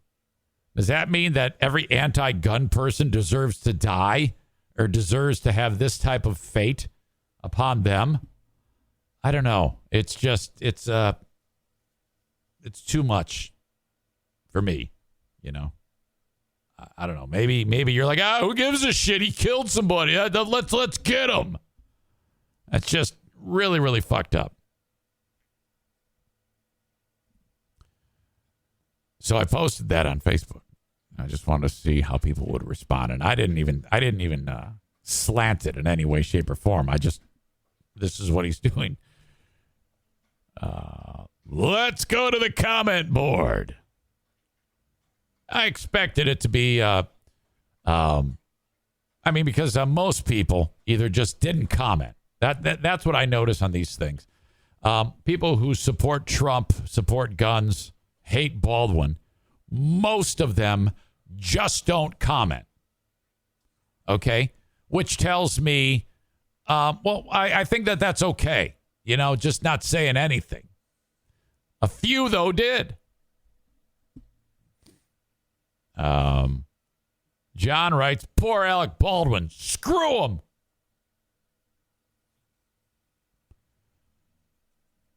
Does that mean that every anti-gun person deserves to die or deserves to have this type of fate upon them? I don't know. It's too much for me, you know. I don't know. Maybe you're like, who gives a shit? He killed somebody. Let's get him. That's just really, really fucked up. So I posted that on Facebook. I just wanted to see how people would respond, and I didn't even slant it in any way, shape, or form. This is what he's doing. Let's go to the comment board. I expected it to be, because most people either just didn't comment. That's what I notice on these things. People who support Trump, support guns, hate Baldwin, most of them just don't comment. Okay? Which tells me, I think that's okay. You know, just not saying anything. A few, though, did. John writes, "Poor Alec Baldwin. Screw him."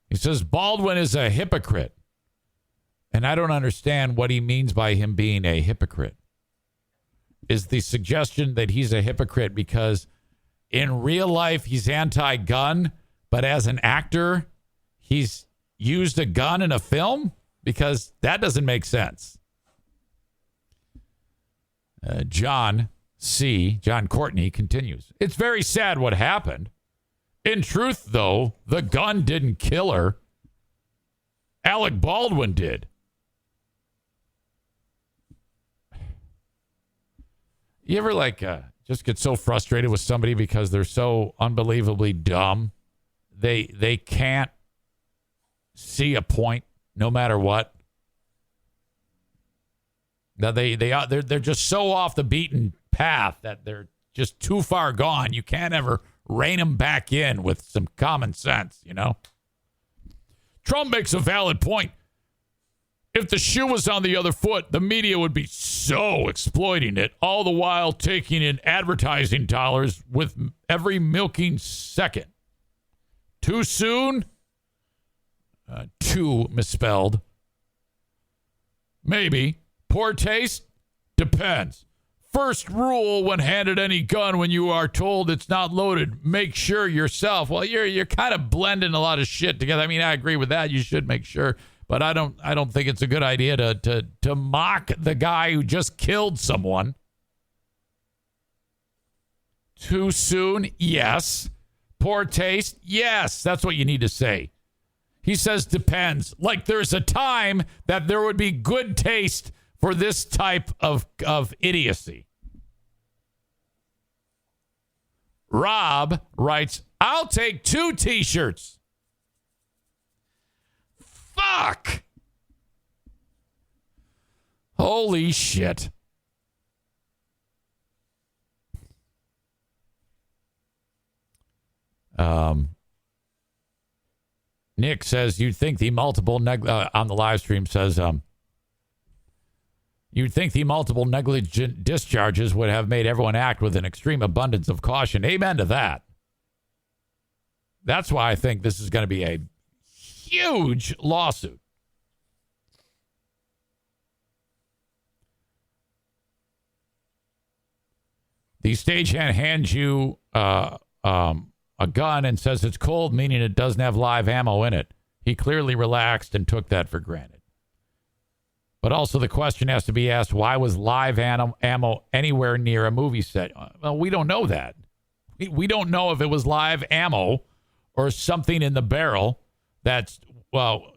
He says Baldwin is a hypocrite. And I don't understand what he means by him being a hypocrite. Is the suggestion that he's a hypocrite because in real life he's anti-gun, but as an actor he's used a gun in a film? Because that doesn't make sense. John Courtney continues. "It's very sad what happened. In truth, though, the gun didn't kill her. Alec Baldwin did." You ever just get so frustrated with somebody because they're so unbelievably dumb? They can't see a point no matter what. Now they're just so off the beaten path that they're just too far gone. You can't ever rein them back in with some common sense, you know? Trump makes a valid point. If the shoe was on the other foot, the media would be so exploiting it, all the while taking in advertising dollars with every milking second. Too soon? Too misspelled. Maybe. Poor taste? Depends. First rule when handed any gun when you are told it's not loaded, make sure yourself. Well, you're kind of blending a lot of shit together. I mean, I agree with that. You should make sure, but I don't think it's a good idea to mock the guy who just killed someone. Too soon? Yes. Poor taste? Yes. That's what you need to say. He says depends. Like there's a time that there would be good taste for this type of idiocy. Rob writes, "I'll take 2 t-shirts." Fuck. Holy shit. Nick says, you'd think the multiple on the live stream says, you'd think the multiple negligent discharges would have made everyone act with an extreme abundance of caution. Amen to that. That's why I think this is going to be a huge lawsuit. The stagehand hands you a gun and says it's cold, meaning it doesn't have live ammo in it. He clearly relaxed and took that for granted. But also the question has to be asked, why was live ammo anywhere near a movie set? Well, we don't know that. We don't know if it was live ammo or something in the barrel that's,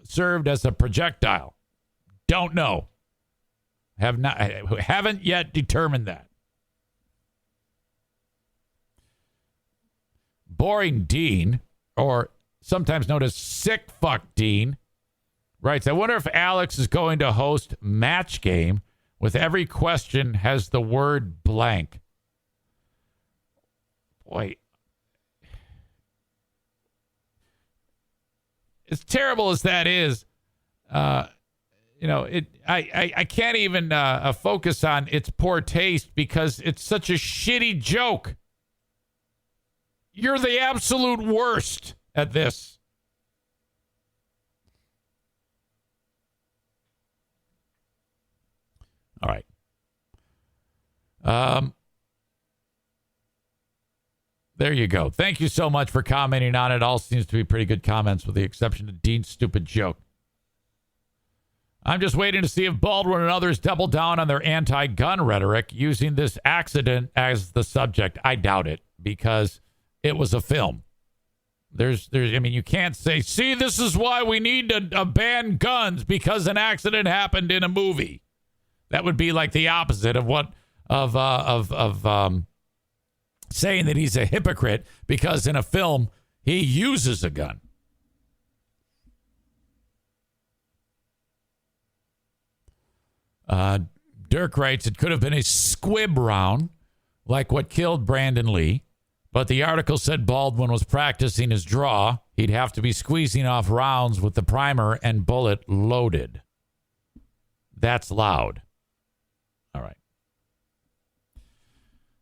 served as a projectile. Don't know. Haven't yet determined that. Boring Dean, or sometimes known as Sick Fuck Dean, writes, I wonder if Alex is going to host Match Game with every question has the word blank. Boy, as terrible as that is, I can't even focus on its poor taste because it's such a shitty joke. You're the absolute worst at this. All right. There you go. Thank you so much for commenting on it. All seems to be pretty good comments with the exception of Dean's stupid joke. I'm just waiting to see if Baldwin and others double down on their anti-gun rhetoric using this accident as the subject. I doubt it because it was a film. You can't say, see, this is why we need to ban guns because an accident happened in a movie. That would be like the opposite of saying that he's a hypocrite because in a film he uses a gun. Dirk writes, it could have been a squib round like what killed Brandon Lee, but the article said Baldwin was practicing his draw. He'd have to be squeezing off rounds with the primer and bullet loaded. That's loud. All right.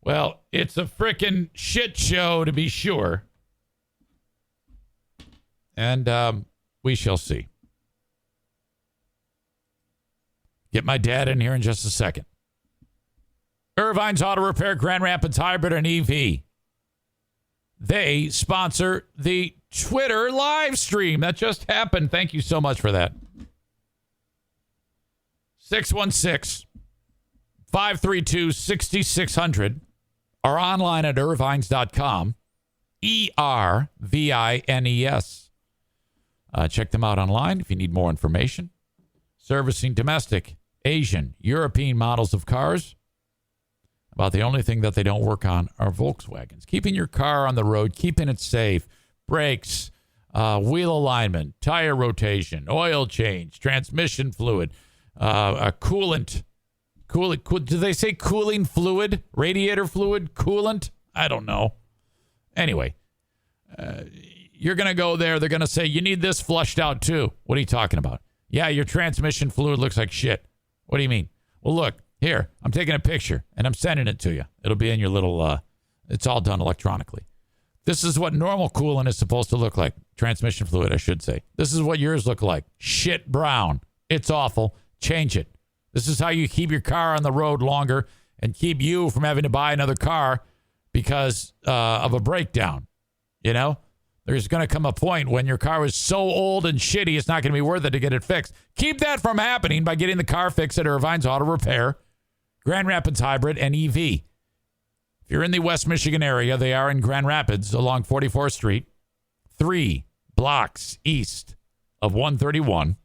Well, it's a frickin' shit show to be sure. And we shall see. Get my dad in here in just a second. Irvine's Auto Repair, Grand Rapids Hybrid, and EV. They sponsor the Twitter live stream. That just happened. Thank you so much for that. 616-532-6600 or online at irvines.com. ERVINES. Check them out online if you need more information. Servicing domestic, Asian, European models of cars. About the only thing that they don't work on are Volkswagens. Keeping your car on the road, keeping it safe, brakes, wheel alignment, tire rotation, oil change, transmission fluid, coolant. Do they say cooling fluid? Radiator fluid? Coolant? I don't know. Anyway, you're going to go there. They're going to say, you need this flushed out too. What are you talking about? Yeah, your transmission fluid looks like shit. What do you mean? Well, look, here, I'm taking a picture and I'm sending it to you. It'll be in your little, it's all done electronically. This is what normal coolant is supposed to look like. Transmission fluid, I should say. This is what yours look like. Shit brown. It's awful. Change it. This is how you keep your car on the road longer and keep you from having to buy another car because of a breakdown. You know, there's going to come a point when your car is so old and shitty, it's not going to be worth it to get it fixed. Keep that from happening by getting the car fixed at Irvine's Auto Repair, Grand Rapids Hybrid, and EV. If you're in the West Michigan area, they are in Grand Rapids along 44th Street, 3 blocks east of 131.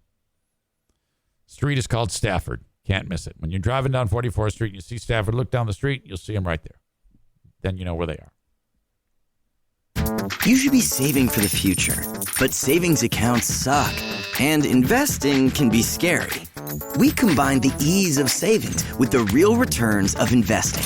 Street is called Stafford. Can't miss it. When you're driving down 44th Street and you see Stafford, look down the street, you'll see them right there. Then you know where they are. You should be saving for the future, but savings accounts suck, and investing can be scary. We combine the ease of savings with the real returns of investing.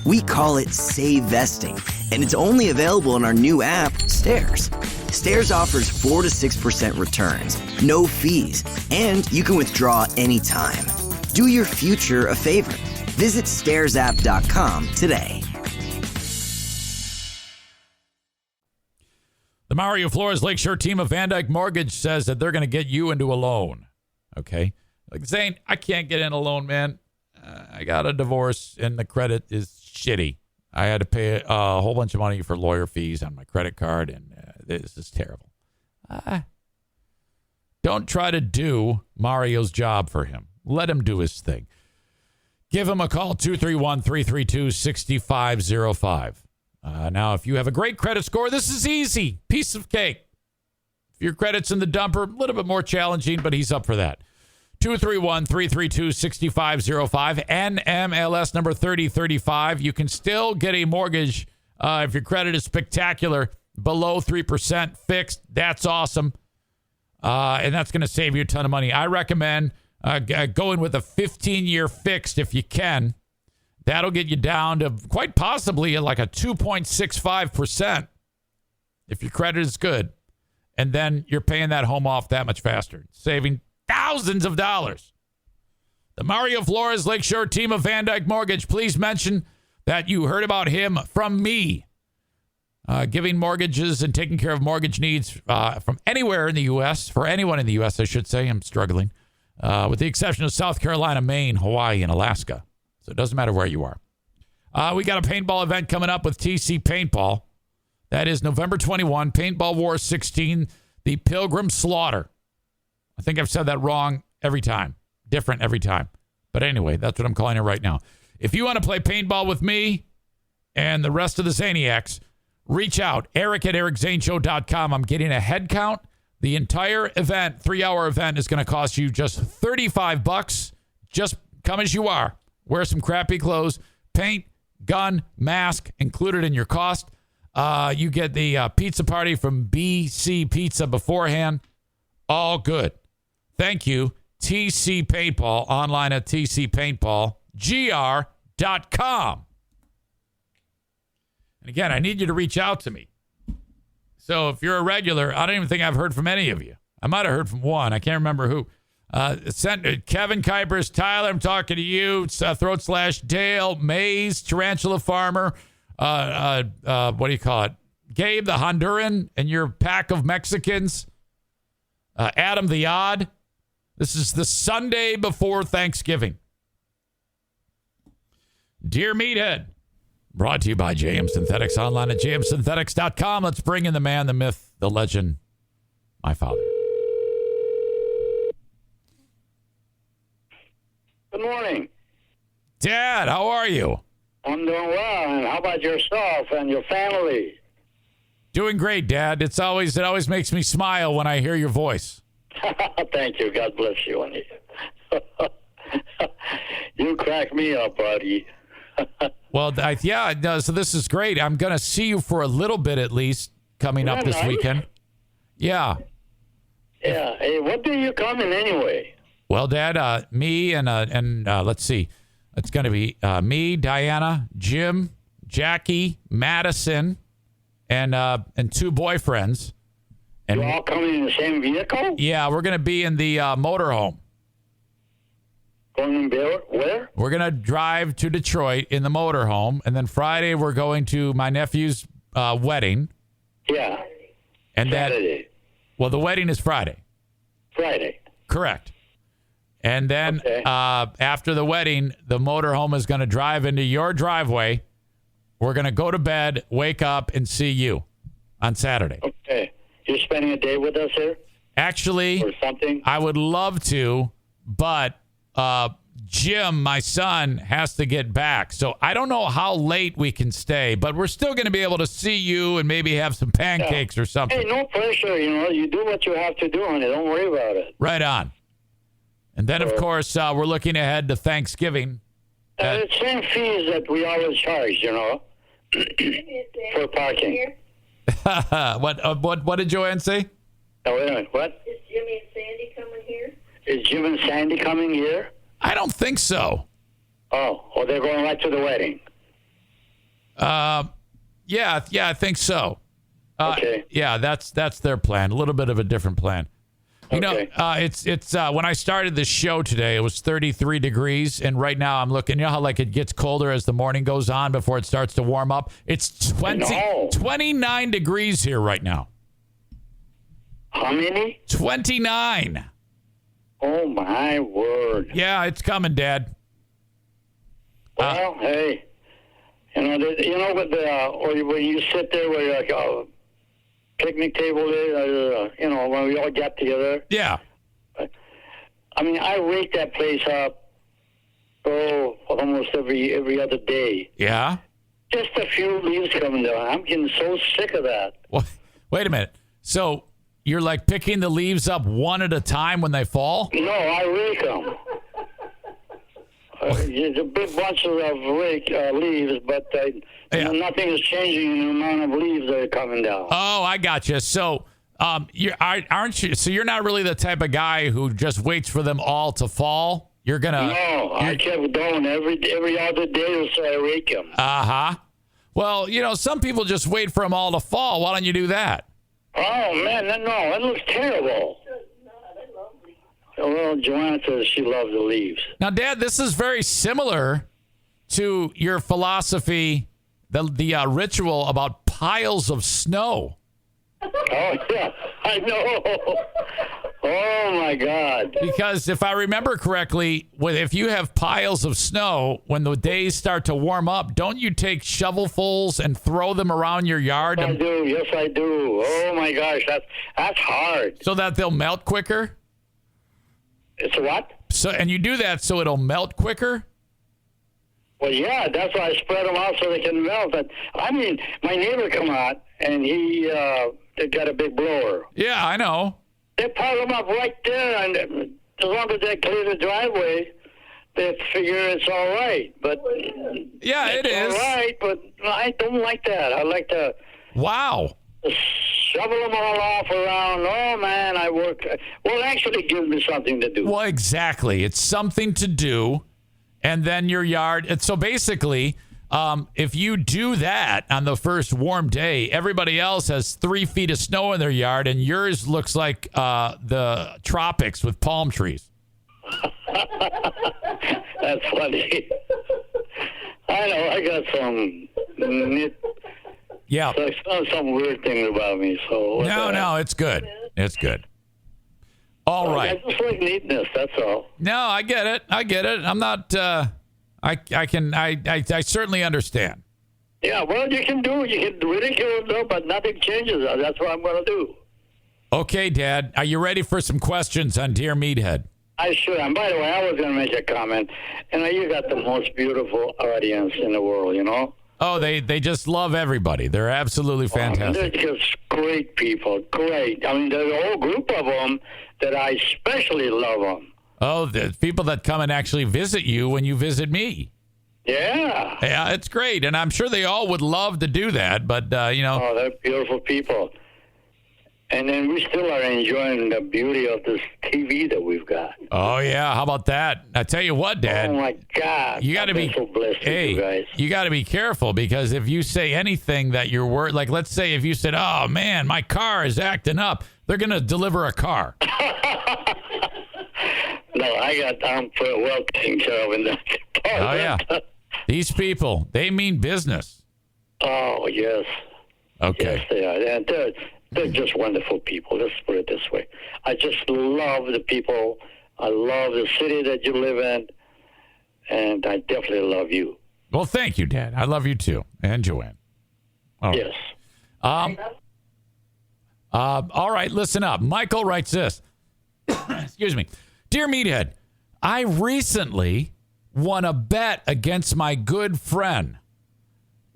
We call it Save Vesting, and it's only available in our new app, Stairs. Stairs offers 4 to 6% returns, no fees, and you can withdraw anytime. Do your future a favor. Visit stairsapp.com today. The Mario Flores Lakeshore team of Van Dyke Mortgage says that they're going to get you into a loan. Okay? Like, Zane, I can't get in a loan, man. I got a divorce and the credit is shitty. I had to pay a whole bunch of money for lawyer fees on my credit card, and this is terrible. Don't try to do Mario's job for him. Let him do his thing. Give him a call, 231-332-6505. Now, if you have a great credit score, this is easy. Piece of cake. If your credit's in the dumper, a little bit more challenging, but he's up for that. 231-332-6505, NMLS number 3035. You can still get a mortgage if your credit is spectacular, below 3% fixed. That's awesome. And that's going to save you a ton of money. I recommend going with a 15-year fixed if you can. That'll get you down to quite possibly like a 2.65% if your credit is good. And then you're paying that home off that much faster, saving thousands of dollars. The Mario Flores Lakeshore team of Van Dyke Mortgage, please mention that you heard about him from me. Giving mortgages and taking care of mortgage needs from anywhere in the U.S., for anyone in the U.S., I should say. I'm struggling. With the exception of South Carolina, Maine, Hawaii, and Alaska. So it doesn't matter where you are. We got a paintball event coming up with TC Paintball. That is November 21, Paintball War 16, the Pilgrim Slaughter. I think I've said that wrong every time. Different every time. But anyway, that's what I'm calling it right now. If you want to play paintball with me and the rest of the Zaniacs, reach out. Eric at ericzaneshow.com. I'm getting a head count. The entire event, 3-hour event, is going to cost you just $35. Just come as you are. Wear some crappy clothes. Paint, gun, mask included in your cost. You get the pizza party from BC Pizza beforehand. All good. Thank you. TC Paintball. Online at tcpaintballgr.com. And again, I need you to reach out to me. So if you're a regular, I don't even think I've heard from any of you. I might have heard from one. I can't remember who. Kevin Kuipers, Tyler, I'm talking to you. Throat/Dale, Maze, Tarantula Farmer. What do you call it? Gabe, the Honduran, and your pack of Mexicans. Adam the Odd. This is the Sunday before Thanksgiving. Dear Meathead. Brought to you by JM Synthetics, online at jmsynthetics.com. Let's bring in the man, the myth, the legend, my father. Good morning. Dad, how are you? I'm doing well, and how about yourself and your family? Doing great, Dad. It always makes me smile when I hear your voice. Thank you. God bless you. You crack me up, buddy. Well, so this is great. I'm going to see you for a little bit at least coming up this weekend. Yeah. Yeah. Hey, what day you coming anyway? Well, Dad, me and let's see. It's going to be me, Diana, Jim, Jackie, Madison, and 2 boyfriends. And you all coming in the same vehicle? Yeah, we're going to be in the motorhome. Going where? We're going to drive to Detroit in the motorhome, and then Friday we're going to my nephew's wedding. Yeah. And Saturday. The wedding is Friday. Friday. Correct. And then after the wedding, the motorhome is going to drive into your driveway. We're going to go to bed, wake up, and see you on Saturday. Okay. You're spending a day with us here? Actually, or something? I would love to, but Jim, my son, has to get back. So I don't know how late we can stay, but we're still going to be able to see you and maybe have some pancakes or something. Hey, no pressure. You do what you have to do, honey. Don't worry about it. Right on. And then, of course, we're looking ahead to Thanksgiving. The same fees that we always charge, for parking. What did Joanne say? Oh, wait a minute. What? Is Jimmy and Sandy coming here? Is Jim and Sandy coming here? I don't think so. Oh, they're going right to the wedding. Yeah, I think so. Okay. Yeah, that's their plan. A little bit of a different plan. You know, it's when I started this show today, it was 33 degrees, and right now I'm looking. You know how like it gets colder as the morning goes on before it starts to warm up. It's 29 degrees here right now. How many? 29. Oh my word! Yeah, it's coming, Dad. Well, hey, With or when you sit there where like a picnic table is, when we all get together. Yeah. I mean, I rake that place up, almost every other day. Yeah? Just a few leaves coming down. I'm getting so sick of that. Well, wait a minute. So you're like picking the leaves up one at a time when they fall? No, I rake them. It's a big bunch of leaves, but nothing is changing in the amount of leaves that are coming down. Oh, I got you. So, aren't you? So you're not really the type of guy who just waits for them all to fall. You're gonna. No, I kept going every other day or so. I rake them. Well, some people just wait for them all to fall. Why don't you do that? Oh man, no, that looks terrible. Well, Joanna says she loves the leaves. Now, Dad, this is very similar to your philosophy, the ritual about piles of snow. Oh, yeah, I know. Oh, my God. Because if I remember correctly, if you have piles of snow, when the days start to warm up, don't you take shovelfuls and throw them around your yard? I do. Yes, I do. Oh, my gosh, that's hard. So that they'll melt quicker? It's what? And you do that so it'll melt quicker? Well, yeah, that's why I spread them out so they can melt. I mean, my neighbor come out, and they got a big blower. Yeah, I know. They pile them up right there, and as long as they clear the driveway, they figure it's all right. But yeah, it is all right, but I don't like that. I like to shovel them all off around. Oh, man, I work. Well, it actually gives me something to do. Well, exactly. It's something to do. And then your yard. And so basically, if you do that on the first warm day, everybody else has 3 feet of snow in their yard, and yours looks like the tropics with palm trees. That's funny. I know. I got some some weird things about me. So no, it's good. It's good. All right. I just like neatness. That's all. No, I get it. I'm not. I certainly understand. Yeah. Well, you can ridicule them, but nothing changes. That's what I'm going to do. Okay, Dad. Are you ready for some questions on Dear Meathead? I should. And by the way, I was going to make a comment. You got the most beautiful audience in the world. Oh, they just love everybody. They're absolutely fantastic. They're just great people. Great. I mean, there's a whole group of them that I especially love them. Oh, the people that come and actually visit you when you visit me. Yeah. Yeah, it's great. And I'm sure they all would love to do that. But, Oh, they're beautiful people. And then we still are enjoying the beauty of this TV that we've got. Oh, yeah. How about that? I tell you what, Dad. Oh, my God. You got to be so blessed with you guys. You got to be careful, because if you say anything that you're worried, like let's say if you said, oh, man, my car is acting up, they're going to deliver a car. No, I'm well taken care of in that department. Oh, yeah. These people, they mean business. Oh, yes. Okay. Yes, they are. And they're just wonderful people. Let's put it this way. I just love the people. I love the city that you live in. And I definitely love you. Well, thank you, Dad. I love you, too. And Joanne. Oh. Yes. All right, listen up. Michael writes this. Excuse me. Dear Meathead, I recently won a bet against my good friend.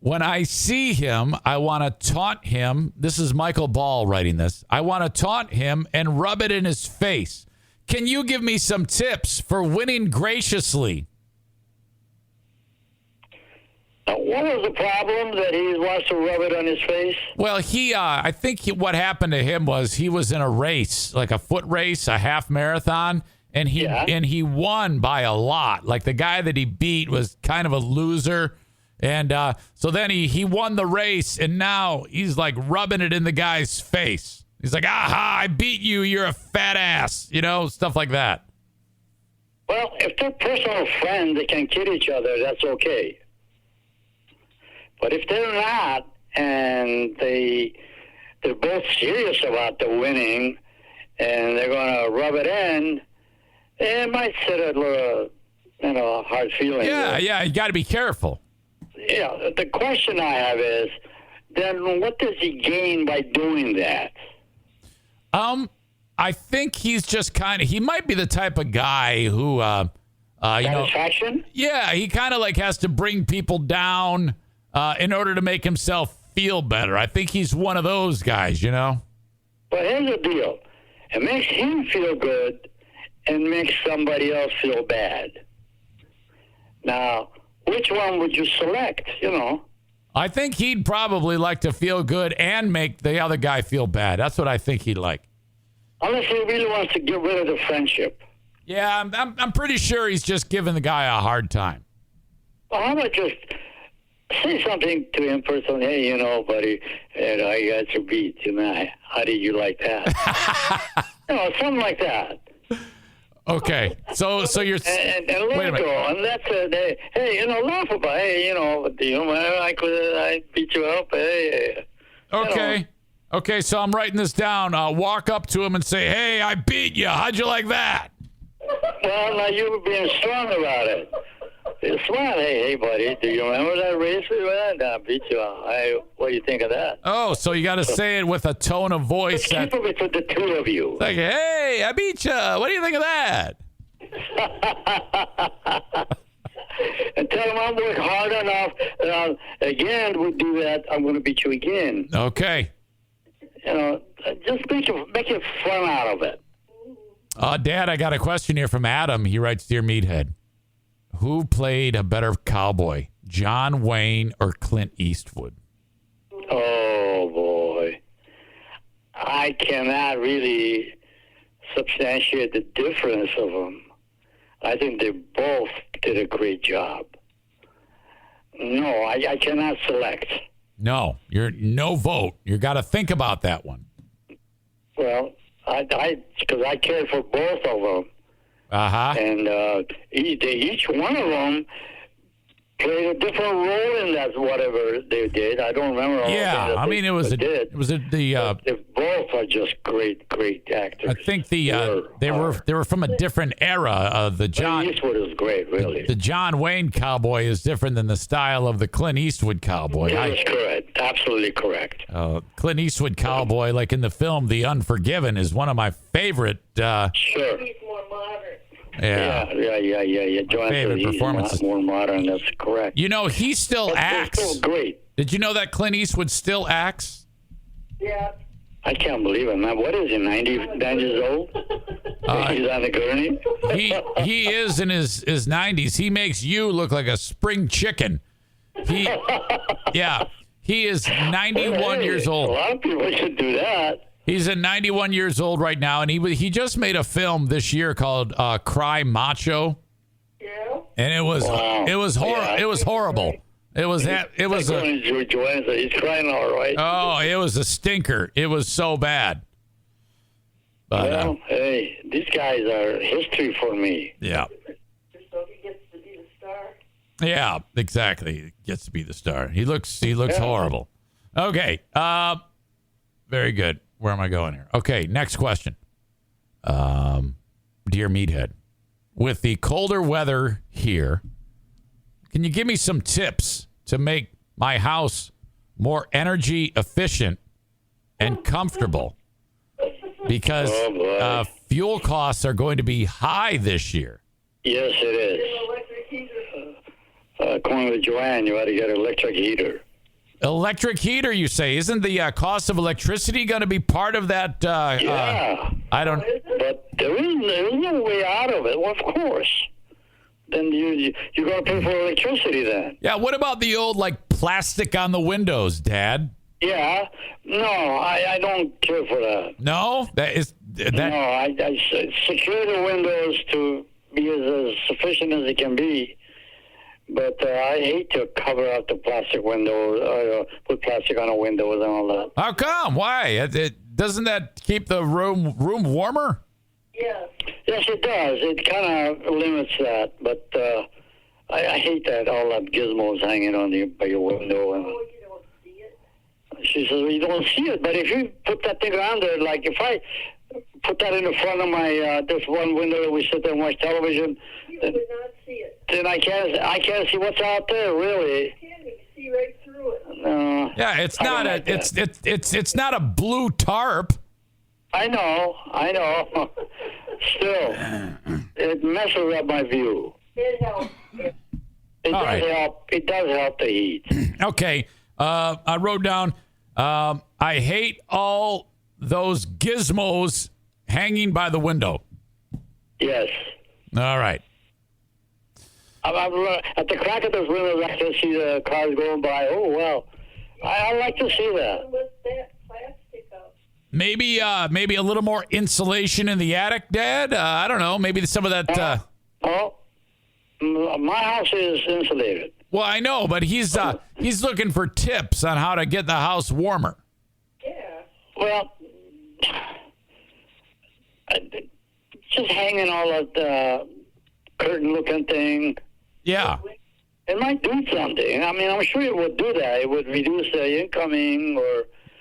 When I see him, I want to taunt him. This is Michael Ball writing this. I want to taunt him and rub it in his face. Can you give me some tips for winning graciously? What was the problem that he wants to rub it on his face? Well, I think what happened to him was he was in a race, like a foot race, a half marathon, and he won by a lot. Like the guy that he beat was kind of a loser. And so then he won the race, and now he's like rubbing it in the guy's face. He's like, aha, I beat you. You're a fat ass, stuff like that. Well, if they're personal friends, they can kid each other. That's okay. But if they're not, and they're both serious about the winning, and they're going to rub it in, it might set a little, hard feeling. Yeah, you got to be careful. Yeah, the question I have is, then what does he gain by doing that? I think he's just he might be the type of guy who, Satisfaction? Yeah, he kind of like has to bring people down in order to make himself feel better. I think he's one of those guys, you know? But here's the deal. It makes him feel good and makes somebody else feel bad. Now, which one would you select, you know? I think he'd probably like to feel good and make the other guy feel bad. That's what I think he'd like. Unless he really wants to get rid of the friendship. Yeah, I'm pretty sure he's just giving the guy a hard time. Well, how about just say something to him personally? Hey, you know, buddy, and I got your beat tonight. How did you like that? Something like that. Okay, so you're and let wait a it minute. go, and that's it. Hey, laugh about it. Hey, do you mind I beat you up? Hey. Okay. Okay, so I'm writing this down. Walk up to him and say, "Hey, I beat you. How'd you like that?" Well, now you were being strong about it. It's smart. Hey, buddy, do you remember that race we went? I beat you. What do you think of that? Oh, so you got to say it with a tone of voice Keep it with the two of you. like, "Hey, I beat you. What do you think of that?" And tell him I'll work hard enough. Again, we'll do that. I'm going to beat you again. Okay. Just make it fun out of it. Dad, I got a question here from Adam. He writes, "Dear Meathead, who played a better cowboy, John Wayne or Clint Eastwood?" Oh, boy. I cannot really substantiate the difference of them. I think they both did a great job. No, I cannot select. No, you're no vote. You got to think about that one. Well, because I cared for both of them. Uh-huh. And each one of them played a different role in that, whatever they did. I don't remember all Yeah, I mean, They both are just great actors. I think they were from a different era. The John Eastwood is great, really. The John Wayne cowboy is different than the style of the Clint Eastwood cowboy. That is correct. Absolutely correct. Clint Eastwood cowboy, like in the film The Unforgiven, is one of my favorite. Sure. He's more modern. Yeah. My favorite performances. More modern. That's correct. You know, he still acts. Still great. Did you know that Clint Eastwood still acts? Yeah. I can't believe it, man. What is he, 90 years old? He's on the gurney? He is in his 90s. He makes you look like a spring chicken. He is 91 years old. A lot of people should do that. He's at 91 years old right now, and he just made a film this year called Cry Macho. Yeah. And it was horrible. It was he's crying all right. Oh, it was a stinker. It was so bad. But, hey, these guys are history for me. Yeah. So he gets to be the star. Yeah, exactly. He gets to be the star. He looks horrible. Okay. Very good. Where am I going here? Okay, next question. Dear Meathead, with the colder weather here, can you give me some tips to make my house more energy efficient and comfortable? Because fuel costs are going to be high this year. Yes, it is. Electric heater. According to Joanne, you ought to get an electric heater. Electric heater, you say? Isn't the cost of electricity going to be part of that? Yeah. I don't. But there is no way out of it. Well, of course. Then you're going to pay for electricity then. Yeah. What about the old plastic on the windows, Dad? Yeah. No, I don't care for that. No, No, I secure the windows to be as sufficient as it can be. But I hate to cover up the plastic windows, put plastic on the windows and all that. How come? Why? Doesn't that keep the room warmer? Yeah. Yes, it does. It kind of limits that. But I hate that, all that gizmos hanging on by your window. And Oh, you don't see it. she says, well, you don't see it. But if you put that thing around there, like if I put that in the front of my this one window that we sit there and watch television, You would not see it. Then I can't see what's out there, really. You can't even see right through it. No. Yeah, it's I not don't a like that. it's not a blue tarp. I know. Still, it messes up my view. It helps. It All does right. help. It does help the heat. Okay, I wrote down. I hate all those gizmos hanging by the window. Yes. All right. I'm at the crack of those windows, I can see the cars going by. Oh, well. I like to see that. With that plastic up. Maybe a little more insulation in the attic, Dad. I don't know. Maybe some of that. Oh, my house is insulated. Well, I know, but he's looking for tips on how to get the house warmer. Yeah. Well, just hanging all that curtain-looking thing. Yeah. It might do something. I mean, I'm sure it would do that. It would reduce the incoming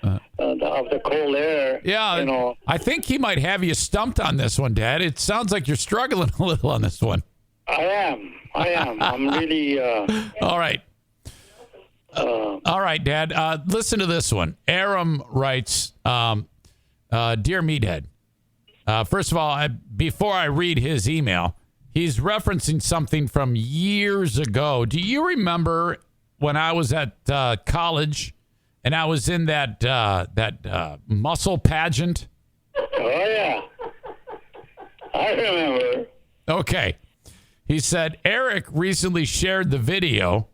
of the cold air. Yeah. You know. I think he might have you stumped on this one, Dad. It sounds like you're struggling a little on this one. I am. I'm really. All right. All right, Dad. Listen to this one. Aram writes, Dear Meathead, first of all, before I read his email, he's referencing something from years ago. Do you remember when I was at college and I was in that muscle pageant? Oh, yeah. I remember. Okay. He said, Eric recently shared the video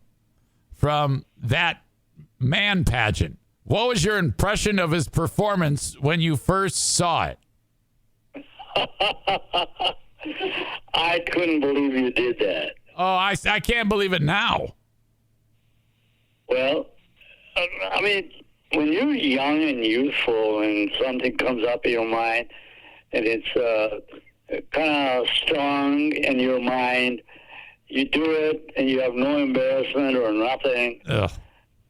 from that man pageant. What was your impression of his performance when you first saw it? I couldn't believe you did that. Oh, I can't believe it now. Well, I mean, when you're young and youthful and something comes up in your mind and it's kind of strong in your mind, you do it and you have no embarrassment or nothing. Ugh.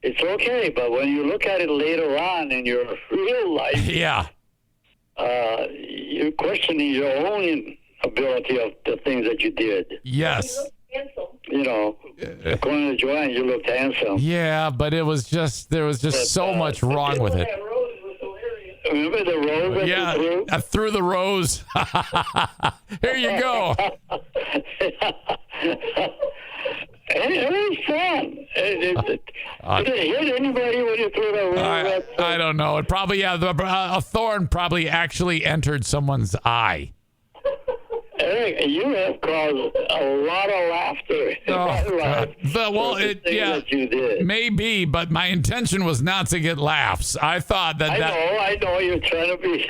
It's okay, but when you look at it later on in your real life, Yeah. you're questioning your own ability of the things that you did. Yes. Handsome. You know, according to Joanne, you looked handsome. Yeah, but there was just so much wrong with it. That rose was hilarious. Remember the rose that Yeah, you threw? I threw the rose. Here you go. It was fun. Did it hit anybody when you threw the rose? I don't know. It probably, a thorn probably actually entered someone's eye. Eric, you have caused a lot of laughter in my life. Well, for the things that you did. maybe, but my intention was not to get laughs. I thought that. I know. You're trying to be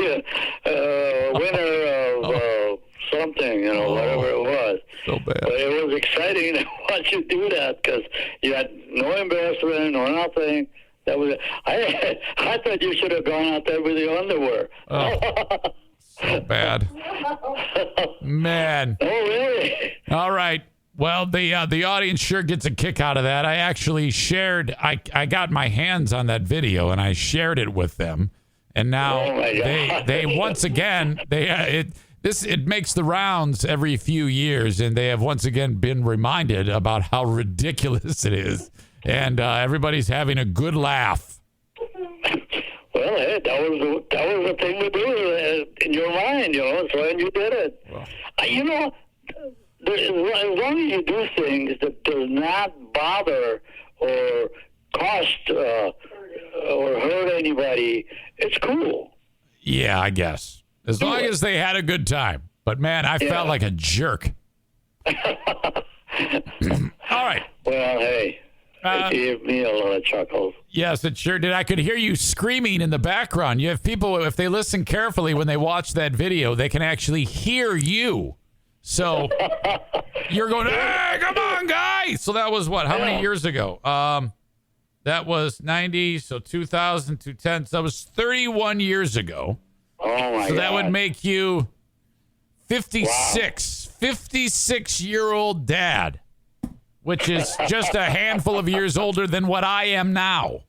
a winner of something, whatever it was. So bad. But it was exciting to watch you do that because you had no embarrassment or nothing. That was. I thought you should have gone out there with your underwear. Oh. So bad. Man. Oh, really? All right. Well, the audience sure gets a kick out of that. I actually shared. I got my hands on that video and I shared it with them, and now Oh, my God. they once again it makes the rounds every few years, and they have once again been reminded about how ridiculous it is, and everybody's having a good laugh. Well, hey, that was the thing to do in your mind, so and you did it. Well. As long as you do things that does not bother or cost or hurt anybody, it's cool. Yeah, I guess. As long as they had a good time. But, man, I felt like a jerk. All right. Well, hey, it gave me a lot of chuckles. Yes, it sure did. I could hear you screaming in the background. You have people, if they listen carefully when they watch that video, they can actually hear you. So you're going, hey, come on, guys. So that was what? How many years ago? That was 90, so 2000, 2010. So that was 31 years ago. Oh, my God. So that would make you 56. Wow. 56-year-old dad, which is just a handful of years older than what I am now.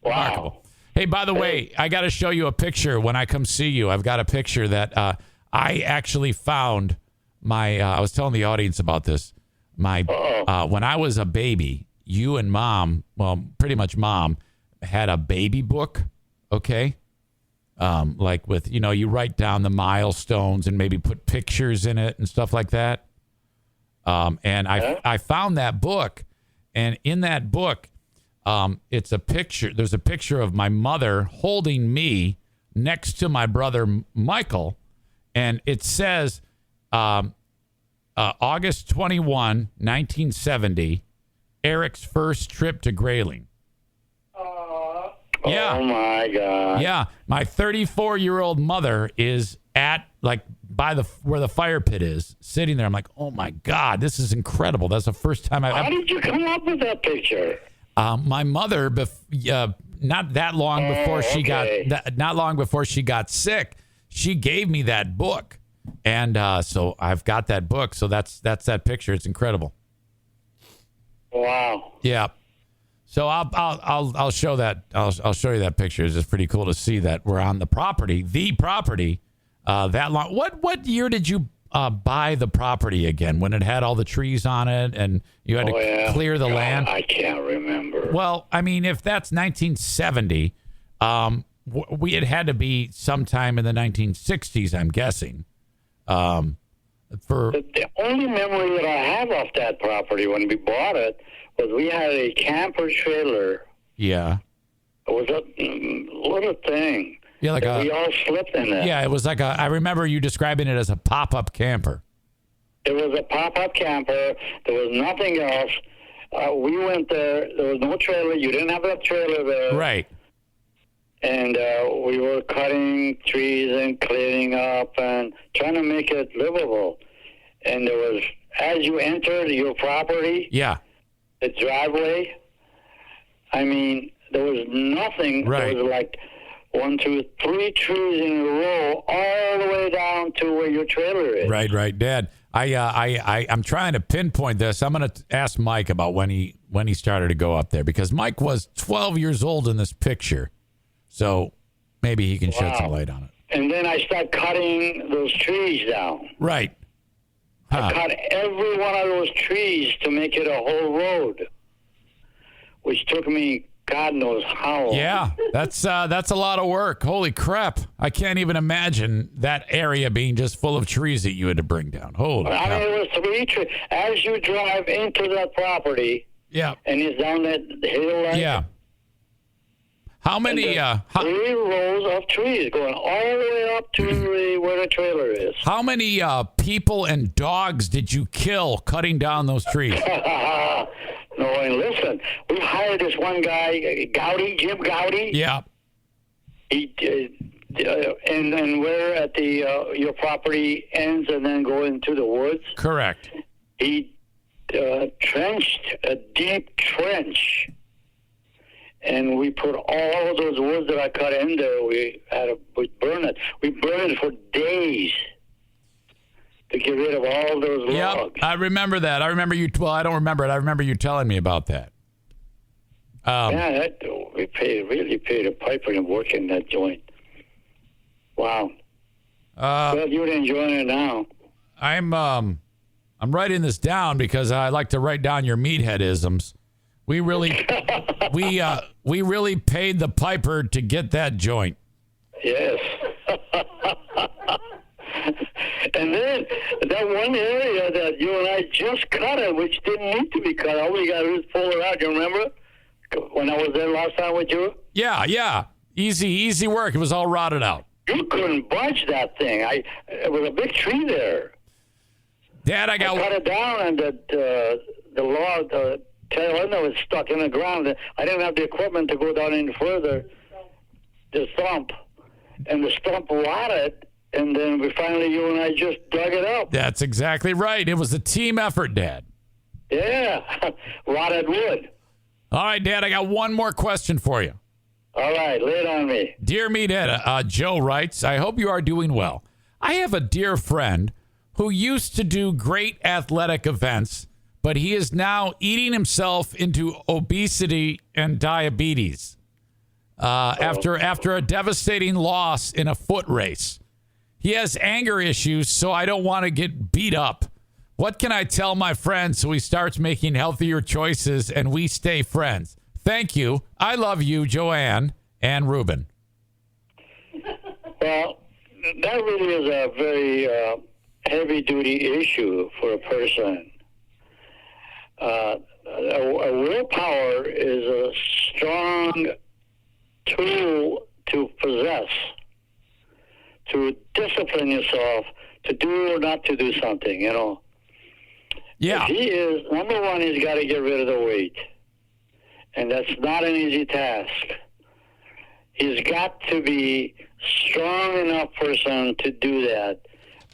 Remarkable. Hey, by the way, I got to show you a picture when I come see you. I've got a picture that I actually found I was telling the audience about this. When I was a baby, you and mom, well, pretty much mom, had a baby book, okay? Like with, you write down the milestones and maybe put pictures in it and stuff like that. And I found that book, and in that book, it's a picture. There's a picture of my mother holding me next to my brother Michael, and it says August 21, 1970, Eric's first trip to Grayling. Yeah. Oh my God. Yeah, my 34-year-old mother is at by where the fire pit is, sitting there. I'm like, oh my God, this is incredible. That's the first time I've. How did you come up with that picture? My mother, not that long before she not long before she got sick, she gave me that book, and so I've got that book. So that's that picture. It's incredible. Wow. Yeah. So I'll show that. I'll show you that picture. It's just pretty cool to see that we're on the property, that long. What year did you buy the property again? When it had all the trees on it and you had to clear the land? I can't remember. Well, I mean, if that's 1970, it had to be sometime in the 1960s, I'm guessing. The only memory that I have of that property when we bought it was we had a camper trailer. Yeah. It was a little thing. Yeah, we all slept in it. Yeah, it was like I remember you describing it as a pop-up camper. It was a pop-up camper. There was nothing else. We went there. There was no trailer. You didn't have a trailer there. Right. And we were cutting trees and cleaning up and trying to make it livable. And there was, as you entered your property, the driveway, I mean, there was nothing. Right. There was like 1, 2, 3 trees in a row all the way down to where your trailer is. Right, Dad. I'm trying to pinpoint this. I'm going to ask Mike about when he started to go up there, because Mike was 12 years old in this picture. So maybe he can shed some light on it. And then I start cutting those trees down. Right. I cut every one of those trees to make it a whole road, which took me God knows how long. Yeah, that's a lot of work. Holy crap. I can't even imagine that area being just full of trees that you had to bring down. Holy crap. I mean, it was 3 trees. As you drive into that property, and it's down that hill. Yeah. How many? 3 rows of trees going all the way up to where the trailer is. How many people and dogs did you kill cutting down those trees? No, and listen, we hired this one guy, Jim Gowdy. Yeah. He and we're at the your property ends and then go into the woods. Correct. He trenched a deep trench. And we put all those woods that I cut in there, we burn it. We burned it for days to get rid of all those logs. I remember that. I remember you. Well, I don't remember it. I remember you telling me about that. We really paid a piper to work in that joint. Wow. Well, you're enjoying it now. I'm writing this down because I like to write down your meathead-isms. We really, we really paid the piper to get that joint. Yes. And then that one area that you and I just cut it, which didn't need to be cut, all we got to do is pull it out. You remember when I was there last time with you? Yeah. Easy work. It was all rotted out. You couldn't budge that thing. It was a big tree there. Dad, I cut it down, and the log. Tail end was stuck in the ground. I didn't have the equipment to go down any further. The stump rotted, and then you and I just dug it up. That's exactly right. It was a team effort, Dad. Yeah, rotted wood. All right, Dad, I got one more question for you. All right, lay it on me. Dear Meathead, Joe writes, I hope you are doing well. I have a dear friend who used to do great athletic events, but he is now eating himself into obesity and diabetes after a devastating loss in a foot race. He has anger issues, so I don't want to get beat up. What can I tell my friend so he starts making healthier choices and we stay friends? Thank you. I love you, Joanne and Ruben. Well, that really is a very heavy-duty issue for a person. A willpower is a strong tool to possess, to discipline yourself, to do or not to do something, you know. Yeah. He is, number one, he's got to get rid of the weight. And that's not an easy task. He's got to be strong enough person to do that.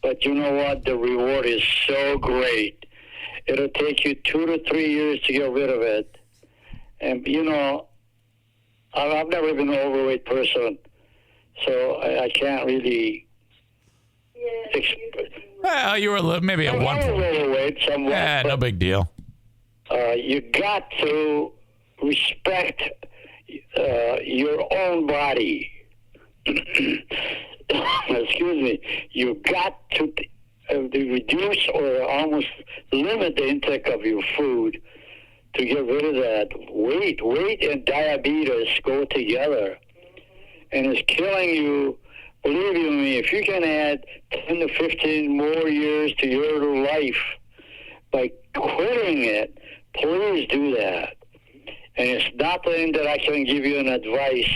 But you know what? The reward is so great. It'll take you 2 to 3 years to get rid of it. And, you know, I've never been an overweight person, so I can't really... Well, you were maybe at one point. I was overweight somewhat. Yeah, no big deal. You got to respect your own body. Excuse me. You got to reduce or almost limit the intake of your food to get rid of that weight. Weight and diabetes go together, and it's killing you. Believe you me, if you can add 10 to 15 more years to your life by quitting it, please do that. And it's nothing that I can give you an advice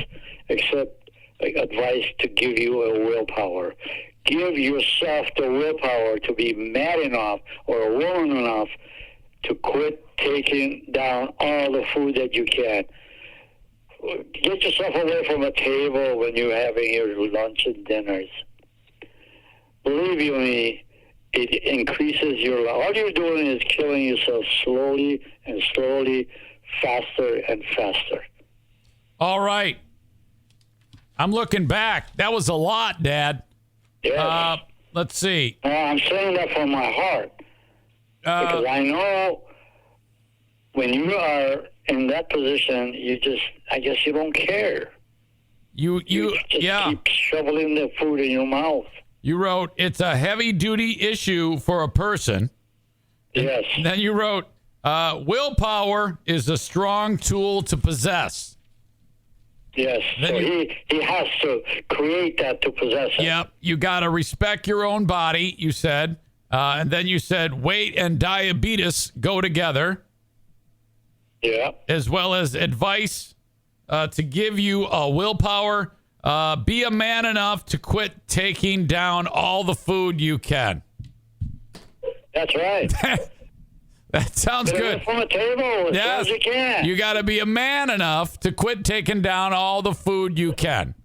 except advice to give you a willpower. Give yourself the willpower to be mad enough or a woman enough to quit taking down all the food that you can. Get yourself away from a table when you're having your lunch and dinners. Believe you me, it increases your life. All you're doing is killing yourself slowly and slowly, faster and faster. All right. I'm looking back. That was a lot, Dad. Yes. Let's see. I'm saying that from my heart. Because I know when you are in that position, I guess you don't care. You just keep shoveling the food in your mouth. You wrote, it's a heavy-duty issue for a person. Yes. And then you wrote, willpower is a strong tool to possess. Yes. Then so he has to create that to possess it. Yep. You got to respect your own body, you said. And then you said weight and diabetes go together. Yeah. As well as advice to give you a willpower. Be a man enough to quit taking down all the food you can. That's right. That sounds good. From the table as far as you can. You got to be a man enough to quit taking down all the food you can.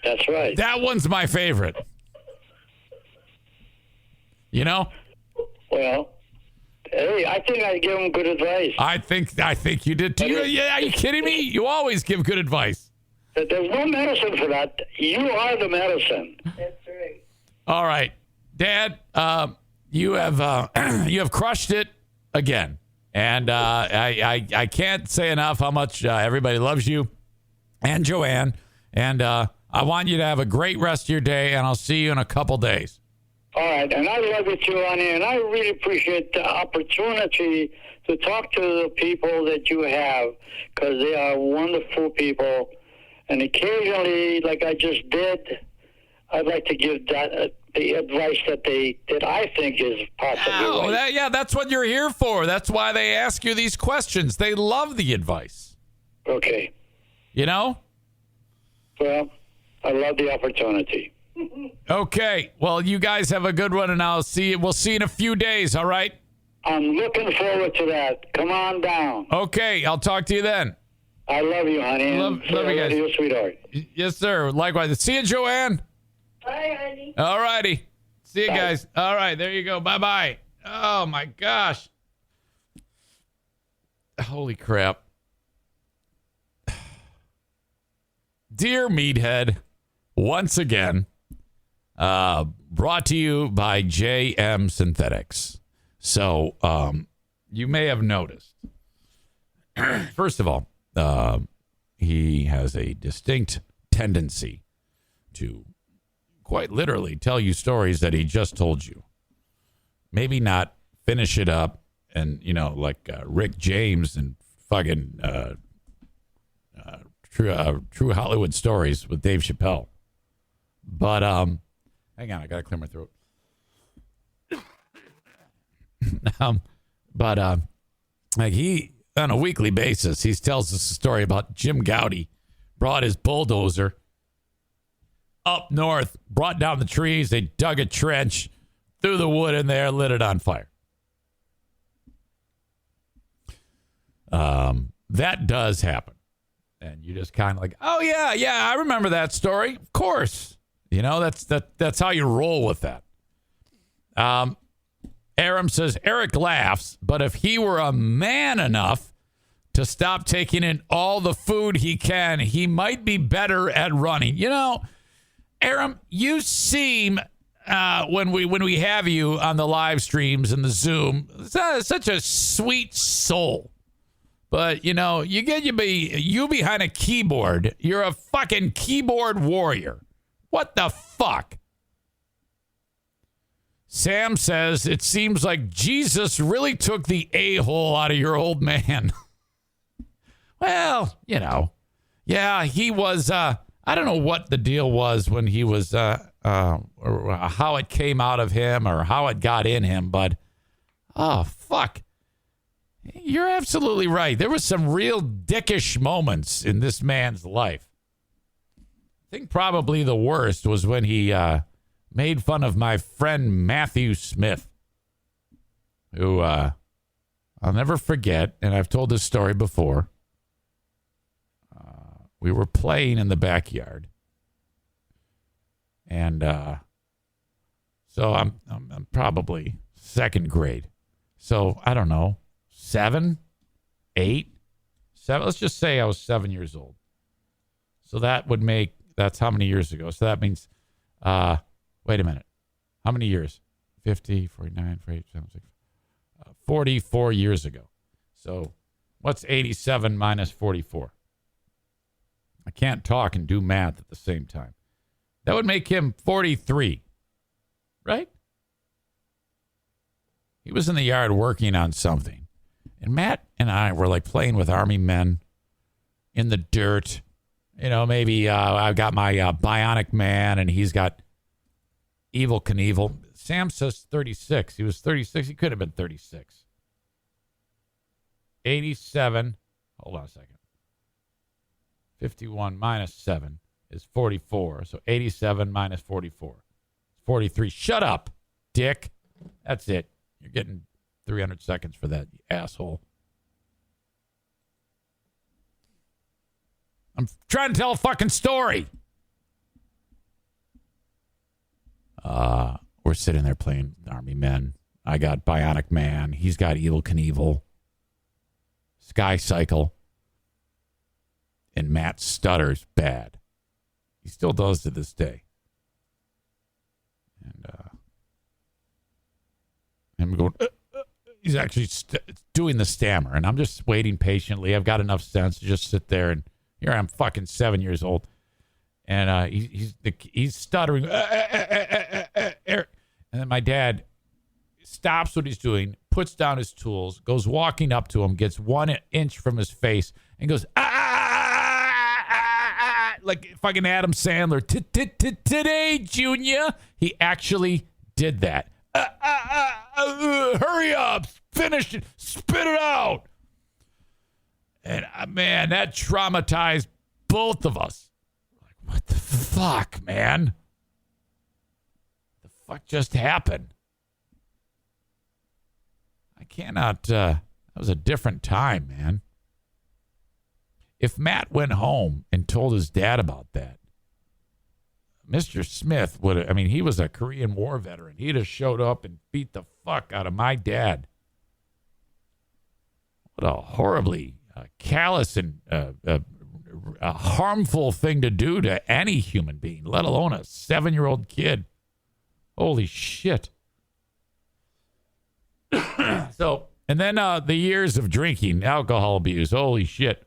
That's right. That one's my favorite. You know? Well, hey, I think I give him good advice. I think you did too. Are you kidding me? You always give good advice. There's no medicine for that. You are the medicine. That's right. All right, Dad. You have crushed it again, and I can't say enough how much everybody loves you and Joanne. And I want you to have a great rest of your day, and I'll see you in a couple days. All right, and I love it, Giovanni, and I really appreciate the opportunity to talk to the people that you have, because they are wonderful people. And occasionally, like I just did, I'd like to give that the advice that I think is possibly right. That's what you're here for. That's why they ask you these questions. They love the advice. Okay. You know? Well, I love the opportunity. Okay. Well, you guys have a good one, and we'll see you in a few days, all right? I'm looking forward to that. Come on down. Okay. I'll talk to you then. I love you, honey. Love you guys. You, sweetheart. Yes, sir. Likewise. See you, Joanne. Bye, honey. All righty. See you Bye. guys. All right. There you go. Bye-bye. Oh, my gosh. Holy crap. Dear Meathead, once again, brought to you by JM Synthetics. So, you may have noticed. First of all, he has a distinct tendency to quite literally tell you stories that he just told you. Maybe not finish it up and, like Rick James and fucking True Hollywood Stories with Dave Chappelle. But, hang on, I got to clear my throat. Like he, on a weekly basis, he tells us a story about Jim Gowdy brought his bulldozer up north, brought down the trees. They dug a trench, threw the wood in there, lit it on fire. That does happen. And you just kind of like, oh, yeah, I remember that story. Of course. That's how you roll with that. Aram says, Eric laughs, but if he were a man enough to stop taking in all the food he can, he might be better at running. Aram, you seem, when we have you on the live streams and the Zoom, such a sweet soul. But, you behind a keyboard, you're a fucking keyboard warrior. What the fuck? Sam says, it seems like Jesus really took the a-hole out of your old man. Well, yeah, he was, I don't know what the deal was when he was, or how it came out of him or how it got in him, but, oh, fuck. You're absolutely right. There was some real dickish moments in this man's life. I think probably the worst was when he, made fun of my friend Matthew Smith, who I'll never forget, and I've told this story before. We were playing in the backyard, and so I'm probably second grade. So I don't know, 7, 8, 7. Let's just say I was 7 years old. So that's how many years ago? So that means. Wait a minute. How many years? 50, 49, 48, 76, 44 years ago. So what's 87 minus 44? I can't talk and do math at the same time. That would make him 43, right? He was in the yard working on something. And Matt and I were like playing with army men in the dirt. Maybe I've got my bionic man and he's got Evel Knievel. Sam says 36. He was 36. He could have been 36. 87. Hold on a second. 51 minus 7 is 44. So 87 minus 44. 43. Shut up, dick. That's it. You're getting 300 seconds for that, you asshole. I'm trying to tell a fucking story. We're sitting there playing Army Men. I got Bionic Man. He's got Evel Knievel. Sky Cycle. And Matt stutters bad. He still does to this day. And I'm going, he's actually doing the stammer. And I'm just waiting patiently. I've got enough sense to just sit there. And here I'm fucking 7 years old. And he's stuttering. And then my dad stops what he's doing, puts down his tools, goes walking up to him, gets 1 inch from his face, and goes, like fucking Adam Sandler. Today, Junior. He actually did that. Hurry up. Finish it. Spit it out. And, man, that traumatized both of us. What the fuck, man? The fuck just happened? I cannot, that was a different time, man. If Matt went home and told his dad about that, Mr. Smith would have, he was a Korean War veteran. He'd have showed up and beat the fuck out of my dad. What a horribly callous and a harmful thing to do to any human being, let alone a 7-year-old kid. Holy shit. So, and then the years of drinking, alcohol abuse. Holy shit.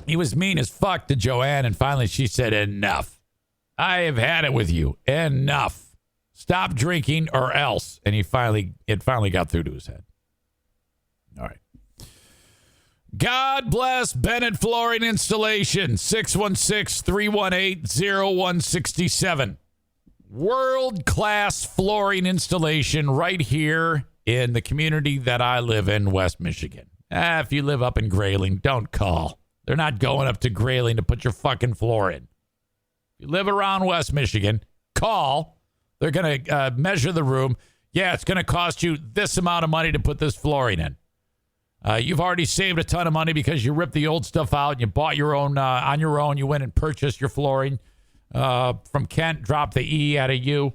He was mean as fuck to Joanne, and finally she said, enough. I have had it with you. Enough. Stop drinking or else. And it finally got through to his head. All right. God bless Bennett Flooring Installation, 616-318-0167. World-class flooring installation right here in the community that I live in, West Michigan. If you live up in Grayling, don't call. They're not going up to Grayling to put your fucking floor in. If you live around West Michigan, call. They're going to measure the room. Yeah, it's going to cost you this amount of money to put this flooring in. You've already saved a ton of money because you ripped the old stuff out and you bought your own on your own. You went and purchased your flooring from Kent, dropped the E out of you,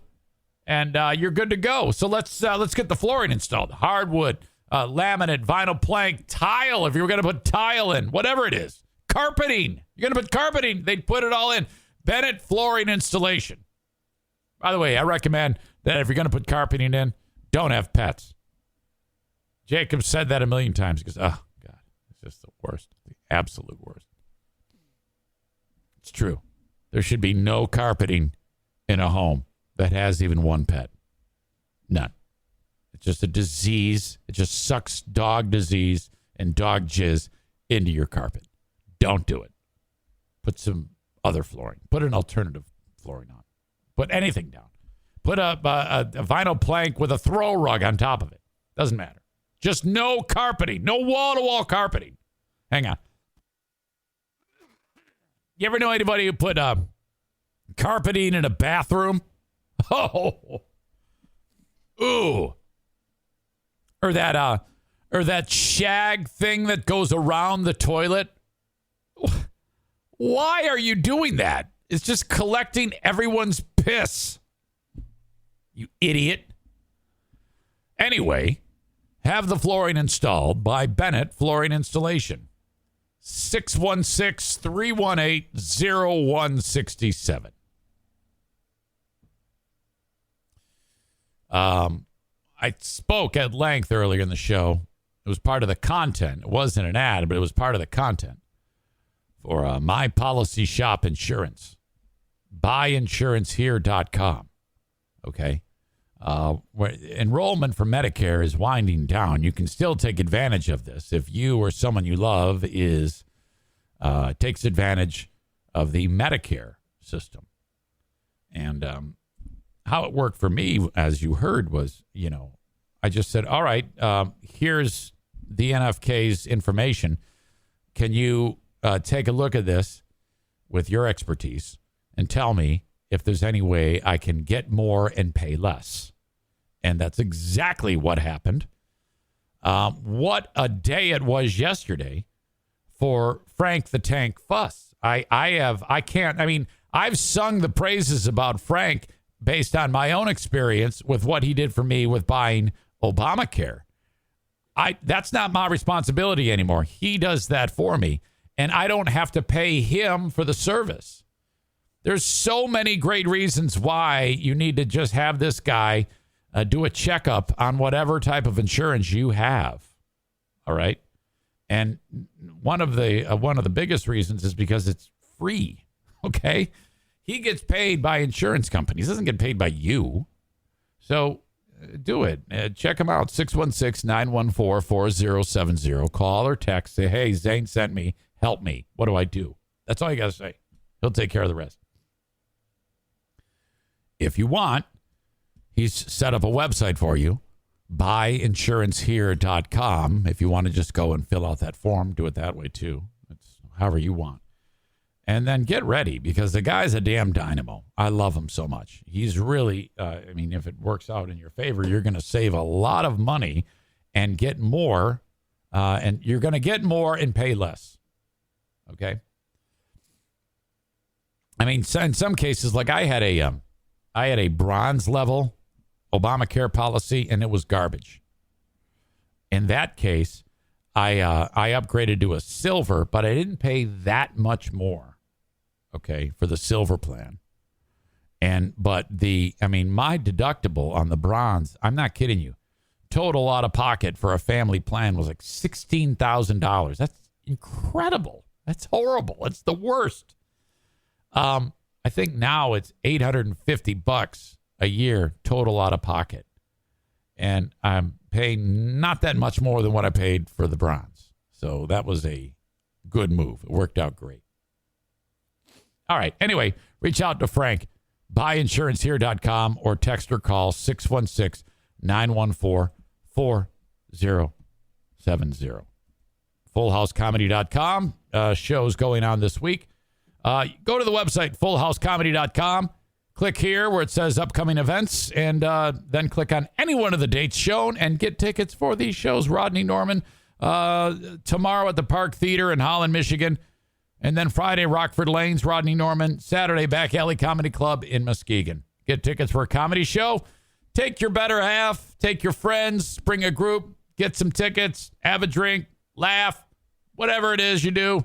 and you're good to go. So let's get the flooring installed. Hardwood, laminate, vinyl plank, tile. If you were going to put tile in, whatever it is, carpeting. You're going to put carpeting. They'd put it all in. Bennett Flooring Installation. By the way, I recommend that if you're going to put carpeting in, don't have pets. Jacob said that a million times. He goes, oh, God, it's just the worst, the absolute worst. It's true. There should be no carpeting in a home that has even one pet. None. It's just a disease. It just sucks dog disease and dog jizz into your carpet. Don't do it. Put some other flooring. Put an alternative flooring on. Put anything down. Put a vinyl plank with a throw rug on top of it. Doesn't matter. Just no carpeting. No wall-to-wall carpeting. Hang on. You ever know anybody who put carpeting in a bathroom? Oh. Ooh. Or that shag thing that goes around the toilet? Why are you doing that? It's just collecting everyone's piss. You idiot. Anyway, have the flooring installed by Bennett Flooring Installation. 616-318-0167. I spoke at length earlier in the show. It was part of the content. It wasn't an ad, but it was part of the content for My Policy Shop Insurance. Buyinsurancehere.com. Okay. Where enrollment for Medicare is winding down. You can still take advantage of this if you or someone you love takes advantage of the Medicare system. And how it worked for me, as you heard, was, I just said, all right, here's the NFK's information. Can you take a look at this with your expertise and tell me if there's any way I can get more and pay less? And that's exactly what happened. What a day it was yesterday for Frank the Tank Fuss. I've sung the praises about Frank based on my own experience with what he did for me with buying Obamacare. That's not my responsibility anymore. He does that for me, and I don't have to pay him for the service. There's so many great reasons why you need to just have this guy do a checkup on whatever type of insurance you have. All right. And one of the biggest reasons is because it's free. Okay. He gets paid by insurance companies. He doesn't get paid by you. So do it. Check him out. 616-914-4070. Call or text. Say, hey, Zane sent me. Help me. What do I do? That's all you got to say. He'll take care of the rest. If you want, he's set up a website for you, buyinsurancehere.com. If you want to just go and fill out that form, do it that way too. It's however you want. And then get ready, because the guy's a damn dynamo. I love him so much. He's really, if it works out in your favor, you're going to save a lot of money and get more, and you're going to get more and pay less. Okay? In some cases, like I had a bronze level Obamacare policy, and it was garbage. In that case, I upgraded to a silver, but I didn't pay that much more, okay, for the silver plan. But my deductible on the bronze, I'm not kidding you, total out of pocket for a family plan was like $16,000. That's incredible. That's horrible. It's the worst. I think now it's $850 a year total out of pocket. And I'm paying not that much more than what I paid for the bronze. So that was a good move. It worked out great. All right. Anyway, reach out to Frank. Buyinsurancehere.com or text or call 616-914-4070. FullHouseComedy.com. Shows going on this week. Go to the website, FullHouseComedy.com. Click here where it says upcoming events, and then click on any one of the dates shown and get tickets for these shows. Rodney Norman tomorrow at the Park Theater in Holland, Michigan. And then Friday, Rockford Lanes, Rodney Norman. Saturday, Back Alley Comedy Club in Muskegon. Get tickets for a comedy show. Take your better half. Take your friends. Bring a group. Get some tickets. Have a drink. Laugh. Whatever it is you do.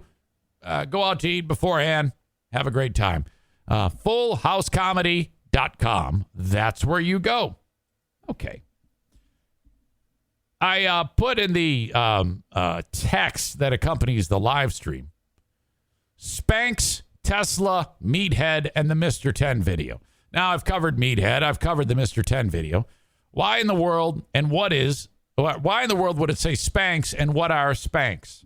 Go out to eat beforehand. Have a great time. FullHouseComedy.com. That's where you go. Okay. I put in the text that accompanies the live stream Spanx, Tesla, Meathead, and the Mr. 10 video. Now, I've covered Meathead. I've covered the Mr. 10 video. Why in the world and why in the world would it say Spanx and what are Spanx?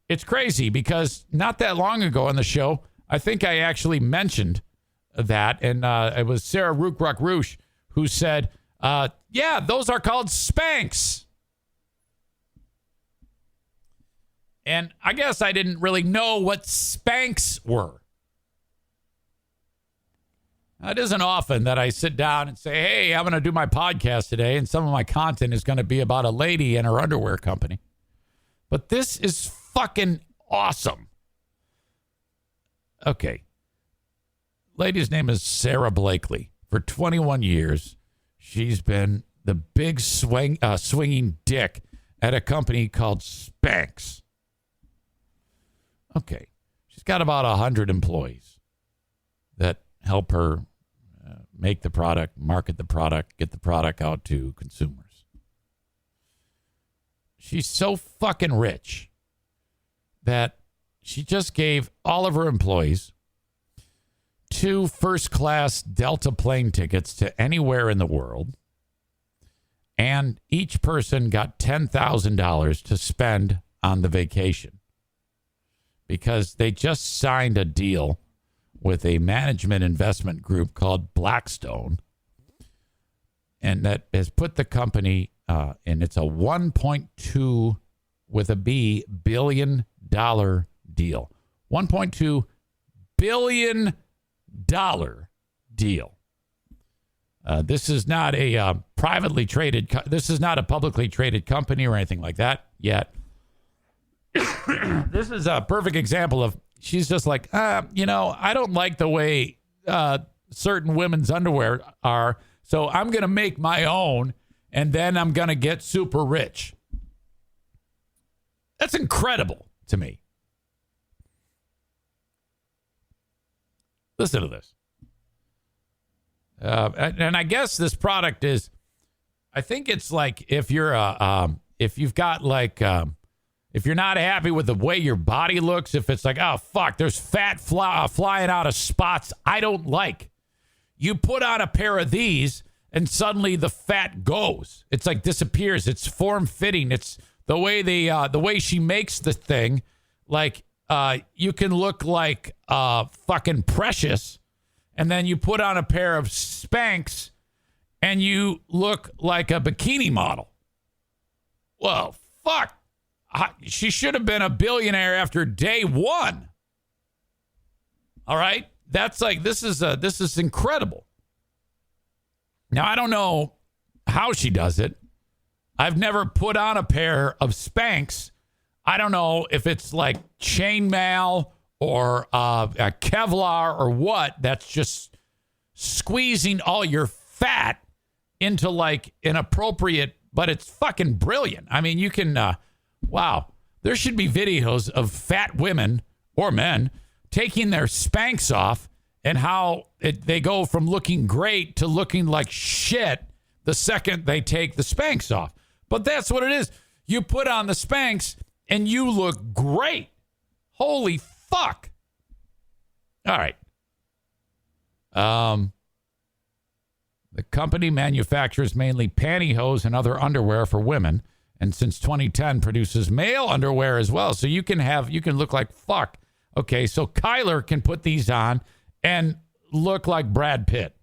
It's crazy because not that long ago on the show, I think I actually mentioned that, and it was Sarah Rookruck-Roosh who said, yeah, those are called Spanx. And I guess I didn't really know what Spanx were. Now, it isn't often that I sit down and say, hey, I'm going to do my podcast today, and some of my content is going to be about a lady and her underwear company. But this is fucking awesome. Okay. Lady's name is Sarah Blakely. For 21 years, she's been the big swinging dick at a company called Spanx. Okay. She's got about 100 employees that help her make the product, market the product, get the product out to consumers. She's so fucking rich that she just gave all of her employees 2 first-class Delta plane tickets to anywhere in the world, and each person got $10,000 to spend on the vacation because they just signed a deal with a management investment group called Blackstone, and that has put the company, and it's a $1.2 with a B billion dollar deal. $1.2 billion deal. This is not a privately traded. This is not a publicly traded company or anything like that yet. This is a perfect example of she's just like, I don't like the way certain women's underwear are, so I'm going to make my own, and then I'm going to get super rich. That's incredible to me. Listen to this. And I guess this product is, I think it's like if you're if you've got like, if you're not happy with the way your body looks, if it's like, oh, fuck, there's fat flying out of spots I don't like. You put on a pair of these and suddenly the fat goes. It's like disappears. It's form-fitting. It's the way she makes the thing. Like, you can look like fucking Precious, and then you put on a pair of Spanx and you look like a bikini model. Well, fuck. She should have been a billionaire after day one. All right? That's like, this is incredible. Now, I don't know how she does it. I've never put on a pair of Spanx. I don't know if it's like chainmail or a Kevlar or what. That's just squeezing all your fat into like an appropriate, but it's fucking brilliant. I mean, you can, wow. There should be videos of fat women or men taking their Spanx off and how they go from looking great to looking like shit the second they take the Spanx off. But that's what it is. You put on the Spanx and you look great. Holy fuck. All right. The company manufactures mainly pantyhose and other underwear for women, and since 2010 produces male underwear as well. So you can look like fuck. Okay, so Kyler can put these on and look like Brad Pitt.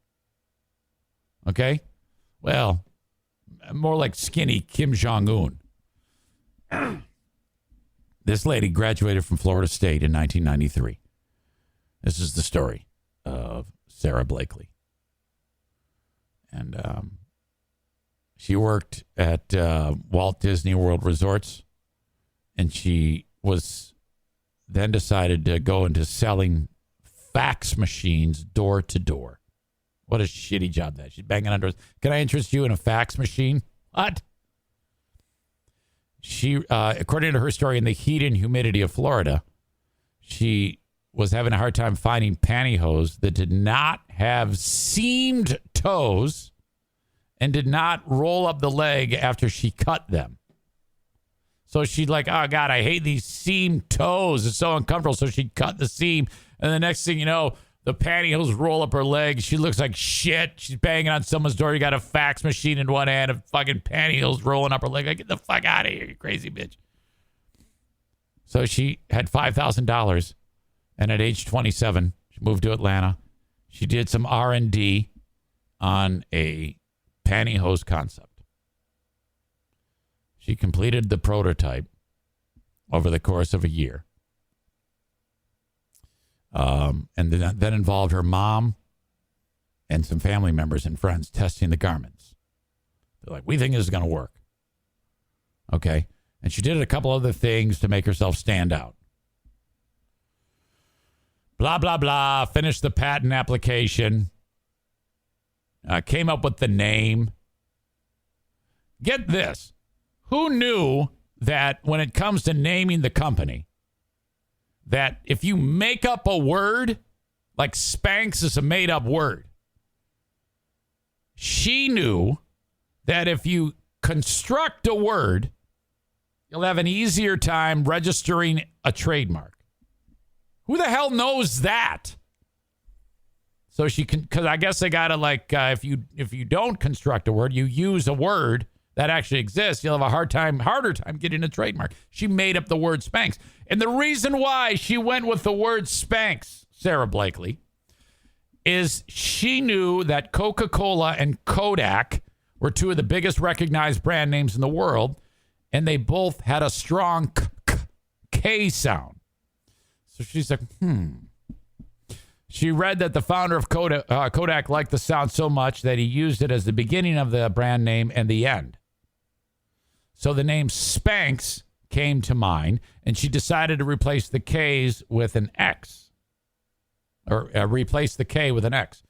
Okay? Well, more like skinny Kim Jong-un. This lady graduated from Florida State in 1993. This is the story of Sarah Blakely. And she worked at Walt Disney World Resorts, and she was then decided to go into selling fax machines door to door. What a shitty job that. She's banging on doors. Can I interest you in a fax machine? What? She, according to her story, in the heat and humidity of Florida, she was having a hard time finding pantyhose that did not have seamed toes and did not roll up the leg after she cut them. So she'd like, oh, God, I hate these seamed toes. It's so uncomfortable. So she'd cut the seam. And the next thing you know, the pantyhose roll up her leg. She looks like shit. She's banging on someone's door. You got a fax machine in one hand and fucking pantyhose rolling up her leg. Like, get the fuck out of here, you crazy bitch. So she had $5,000. And at age 27, she moved to Atlanta. She did some R&D on a pantyhose concept. She completed the prototype over the course of a year. And that involved her mom and some family members and friends testing the garments. They're like, we think this is going to work. Okay. And she did a couple other things to make herself stand out. Blah, blah, blah. Finished the patent application. Came up with the name. Get this. Who knew that when it comes to naming the company, that if you make up a word, like Spanx is a made-up word, she knew that if you construct a word, you'll have an easier time registering a trademark. Who the hell knows that? So she can, because I guess they gotta if you don't construct a word, you use a word that actually exists, you'll have a harder time getting a trademark. She made up the word Spanx. And the reason why she went with the word Spanx, Sarah Blakely, is she knew that Coca-Cola and Kodak were two of the biggest recognized brand names in the world, and they both had a strong K sound. So she's like, She read that the founder of Kodak liked the sound so much that he used it as the beginning of the brand name and the end. So the name Spanx came to mind, and she decided to replace the K's with an X. Or replace the K with an X.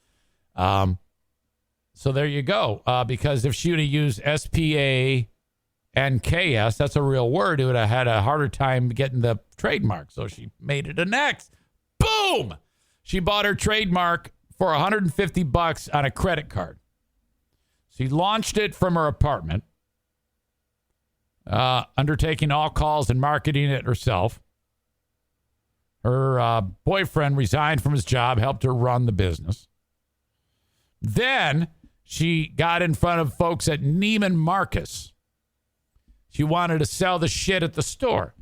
So there you go. Because if she would have used SPANKS, that's a real word, it would have had a harder time getting the trademark. So she made it an X. Boom! She bought her trademark for $150 on a credit card. She launched it from her apartment, undertaking all calls and marketing it herself. Her boyfriend resigned from his job, helped her run the business. Then she got in front of folks at Neiman Marcus. She wanted to sell the shit at the store.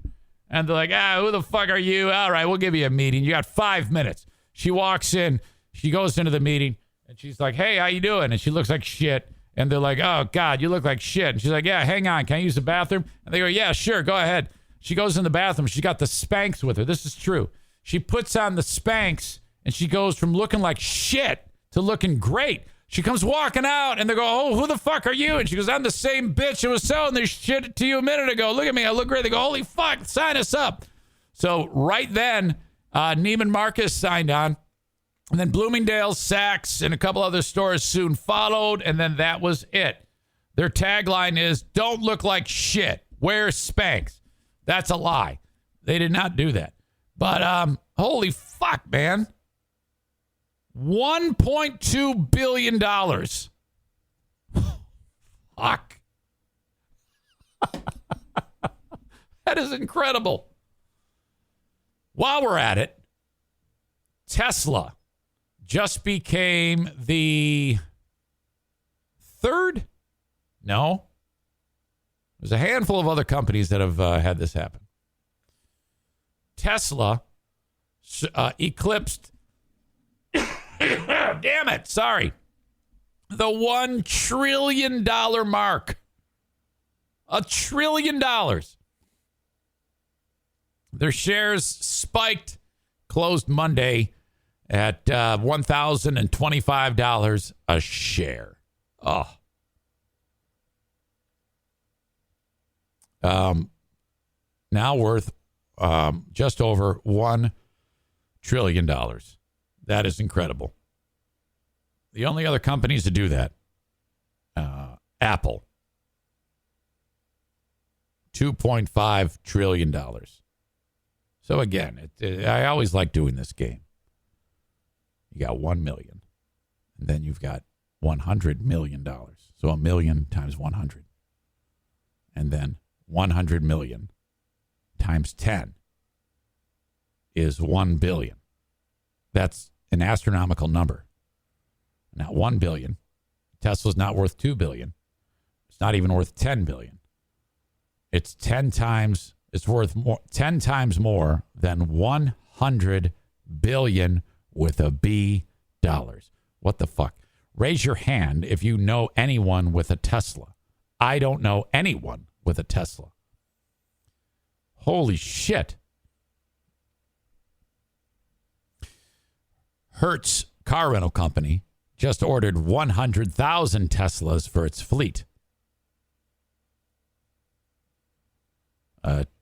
And they're like, who the fuck are you? All right, we'll give you a meeting. You got 5 minutes. She walks in. She goes into the meeting. And she's like, hey, how you doing? And she looks like shit. And they're like, oh, God, you look like shit. And she's like, yeah, hang on. Can I use the bathroom? And they go, yeah, sure. Go ahead. She goes in the bathroom. She's got the Spanx with her. This is true. She puts on the Spanx, and she goes from looking like shit to looking great. She comes walking out, and they go, oh, who the fuck are you? And she goes, I'm the same bitch who was selling this shit to you a minute ago. Look at me. I look great. They go, holy fuck, sign us up. So right then, Neiman Marcus signed on. And then Bloomingdale's, Saks, and a couple other stores soon followed, and then that was it. Their tagline is, don't look like shit. Wear Spanx. That's a lie. They did not do that. But holy fuck, man. $1.2 billion. Fuck. That is incredible. While we're at it, Tesla just became the third? No. There's a handful of other companies that have had this happen. Tesla eclipsed, damn it, sorry, the $1 trillion mark. $1 trillion. Their shares spiked, closed Monday at $1,025 a share. Oh. Now worth just over $1 trillion. That is incredible. The only other companies to do that, Apple, $2.5 trillion. So again, I always like doing this game. You got 1 million, and then you've got $100 million. So a million times 100. And then 100 million times 10 is 1 billion. That's an astronomical number. Now, 1 billion. Tesla's not worth 2 billion. It's not even worth 10 billion. It's 10 times, it's worth more, 10 times more than 100 billion with a B dollars. What the fuck? Raise your hand if you know anyone with a Tesla. I don't know anyone with a Tesla. Holy shit. Hertz car rental company just ordered 100,000 Teslas for its fleet.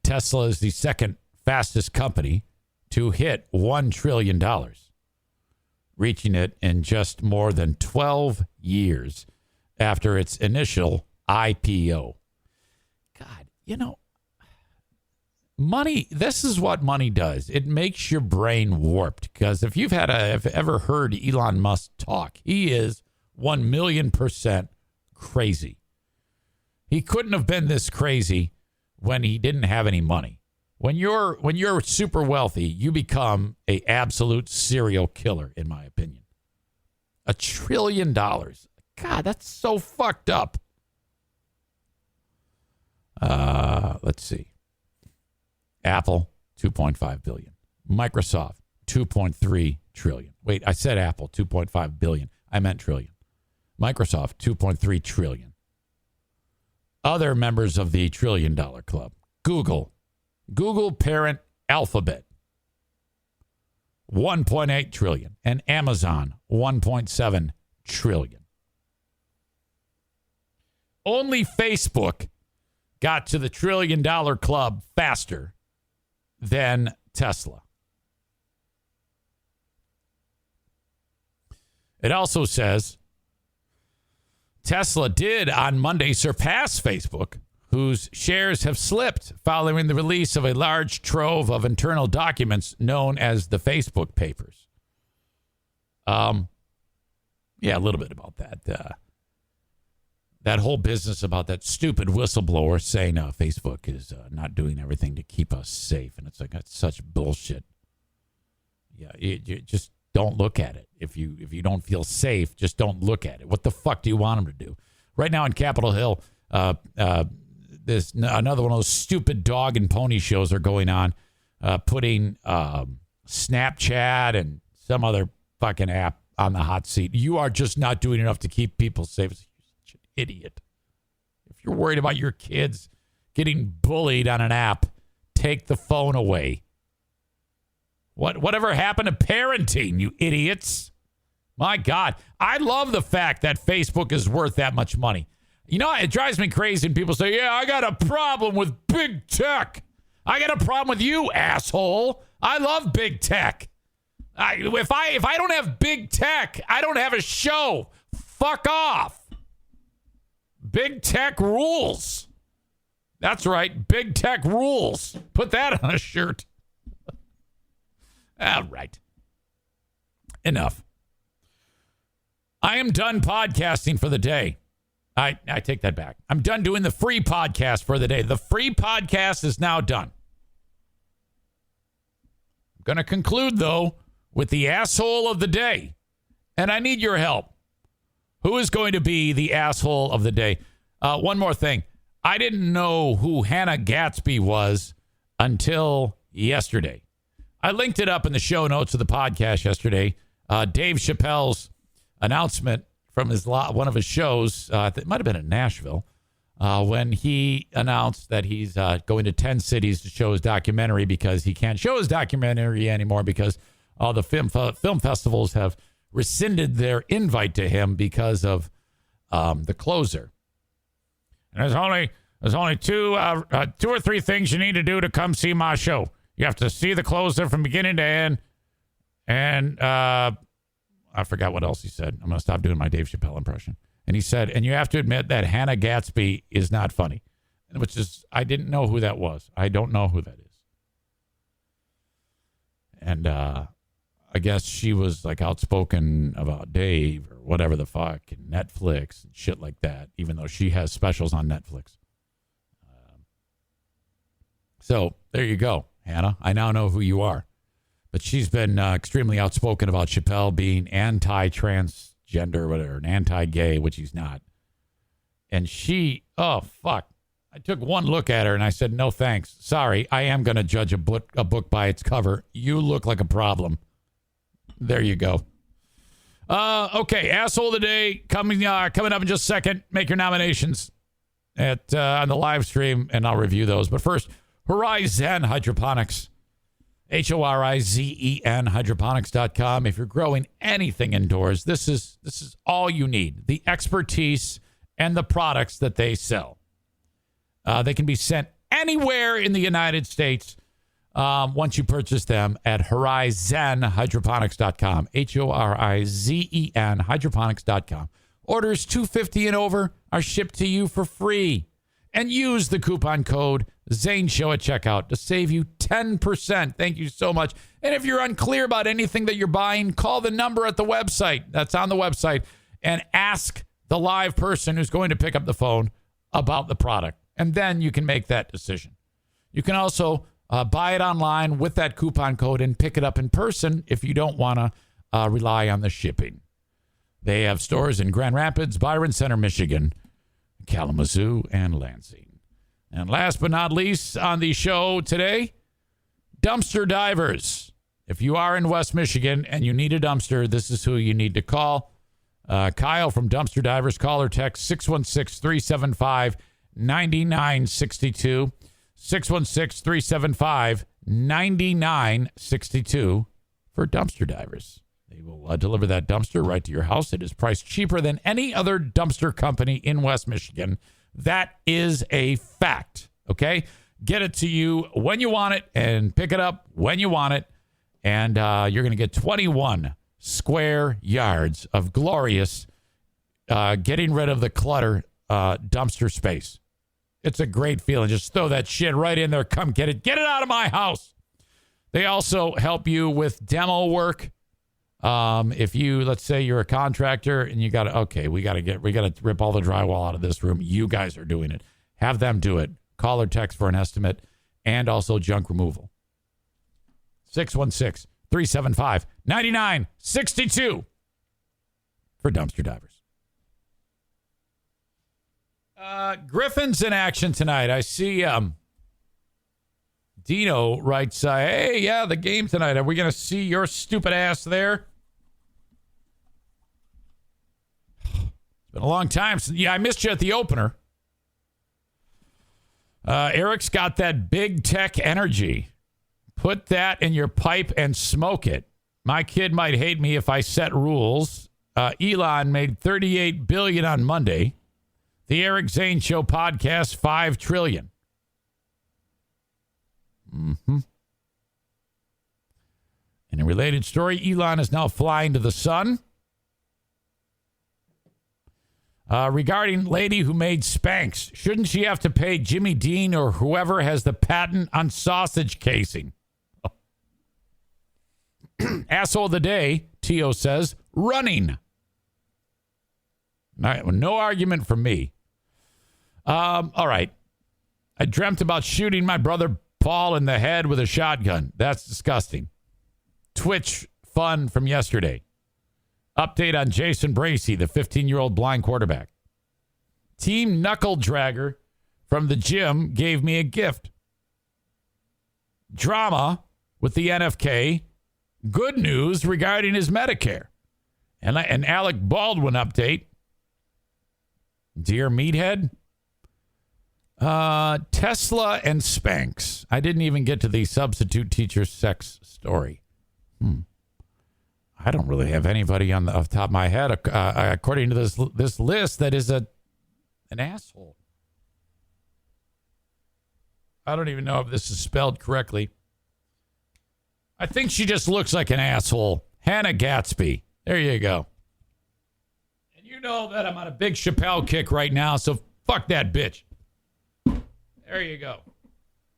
Tesla is the second fastest company to hit $1 trillion, reaching it in just more than 12 years after its initial IPO. God, you know, money, this is what money does. It makes your brain warped, because if you've ever heard Elon Musk talk, he is 1,000,000% crazy. He couldn't have been this crazy when he didn't have any money. When you're super wealthy, you become a absolute serial killer, in my opinion. $1 trillion. God, that's so fucked up. Let's see. Apple, 2.5 billion. Microsoft, 2.3 trillion. Wait, I said Apple, 2.5 billion. I meant trillion. Microsoft, 2.3 trillion. Other members of the $1 trillion club. Google parent Alphabet, 1.8 trillion. And Amazon, 1.7 trillion. Only Facebook got to the $1 trillion club faster than Tesla. It also says Tesla did on Monday surpass Facebook, whose shares have slipped following the release of a large trove of internal documents known as the Facebook papers. Yeah, a little bit about that. That whole business about that stupid whistleblower saying Facebook is not doing everything to keep us safe. And it's like, that's such bullshit. Yeah, you just don't look at it. If you don't feel safe, just don't look at it. What the fuck do you want them to do? Right now in Capitol Hill, this another one of those stupid dog and pony shows are going on, putting Snapchat and some other fucking app on the hot seat. You are just not doing enough to keep people safe. Idiot. If you're worried about your kids getting bullied on an app, take the phone away. Whatever happened to parenting, you idiots? My God. I love the fact that Facebook is worth that much money. You know, it drives me crazy when people say, yeah, I got a problem with big tech. I got a problem with you, asshole. I love big tech. If I don't have big tech, I don't have a show. Fuck off. Big tech rules. That's right. Big tech rules. Put that on a shirt. All right. Enough. I am done podcasting for the day. I take that back. I'm done doing the free podcast for the day. The free podcast is now done. Going to conclude, though, with the asshole of the day. And I need your help. Who is going to be the asshole of the day? One more thing. I didn't know who Hannah Gatsby was until yesterday. I linked it up in the show notes of the podcast yesterday. Dave Chappelle's announcement from one of his shows, it might have been in Nashville, when he announced that he's going to 10 cities to show his documentary because he can't show his documentary anymore because all the film festivals have rescinded their invite to him because of the closer. And there's only two or three things you need to do to come see my show. You have to see the closer from beginning to end. And I forgot what else he said. I'm going to stop doing my Dave Chappelle impression. And he said, and you have to admit that Hannah Gatsby is not funny. Which is, I didn't know who that was. I don't know who that is. And I guess she was like outspoken about Dave or whatever the fuck and Netflix and shit like that, even though she has specials on Netflix. So there you go, Hannah. I now know who you are. But she's been extremely outspoken about Chappelle being anti-transgender, whatever, and anti-gay, which he's not. And she, oh, fuck. I took one look at her and I said, no, thanks. Sorry, I am going to judge a book by its cover. You look like a problem. There you go. Okay, asshole of the day coming up in just a second. Make your nominations on the live stream, and I'll review those. But first, Horizon Hydroponics. HORIZEN hydroponics.com. If you're growing anything indoors, this is all you need. The expertise and the products that they sell. They can be sent anywhere in the United States once you purchase them at horizonhydroponics.com. HORIZEN hydroponics.com. Orders $250 and over are shipped to you for free. And use the coupon code Zane Show at checkout to save you 10%. Thank you so much. And if you're unclear about anything that you're buying, call the number at the website that's on the website and ask the live person who's going to pick up the phone about the product. And then you can make that decision. You can also buy it online with that coupon code and pick it up in person if you don't want to rely on the shipping. They have stores in Grand Rapids, Byron Center, Michigan, Kalamazoo, and Lansing. And last but not least on the show today, dumpster divers. If you are in West Michigan and you need a dumpster, this is who you need to call. Kyle from Dumpster Divers. Call or text 616-375-9962. 616-375-9962 for dumpster divers. They will deliver that dumpster right to your house. It is priced cheaper than any other dumpster company in West Michigan. That is a fact, okay? Get it to you when you want it and pick it up when you want it. And you're going to get 21 square yards of glorious getting rid of the clutter dumpster space. It's a great feeling. Just throw that shit right in there. Come get it. Get it out of my house. They also help you with demo work. If you, let's say you're a contractor and you got to, we got to rip all the drywall out of this room. You guys are doing it. Have them do it. Call or text for an estimate and also junk removal. 616-375-9962 for dumpster divers. Griffin's in action tonight. I see, Dino writes, hey, yeah, the game tonight. Are we going to see your stupid ass there? It's been a long time since. Yeah, I missed you at the opener. Eric's got that big tech energy. Put that in your pipe and smoke it. My kid might hate me if I set rules. Elon made $38 billion on Monday. The Eric Zane Show podcast, $5 trillion. Mm-hmm. In a related story, Elon is now flying to the sun. Regarding lady who made Spanx, shouldn't she have to pay Jimmy Dean or whoever has the patent on sausage casing? Oh. Asshole of the day, Tio says, running. No argument from me. All right. I dreamt about shooting my brother Paul in the head with a shotgun. That's disgusting. Twitch fun from yesterday. Update on Jasen Bracy, the 15-year-old blind quarterback. Team Knuckle Dragger from the gym gave me a gift. Drama with the NFK. Good news regarding his Medicare. And an Alec Baldwin update. Dear Meathead. Tesla and Spanx. I didn't even get to the substitute teacher sex story. I don't really have anybody off the top of my head, according to this list, that is an asshole. I don't even know if this is spelled correctly. I think she just looks like an asshole. Hannah Gatsby. There you go. And you know that I'm on a big Chappelle kick right now, so fuck that bitch. There you go.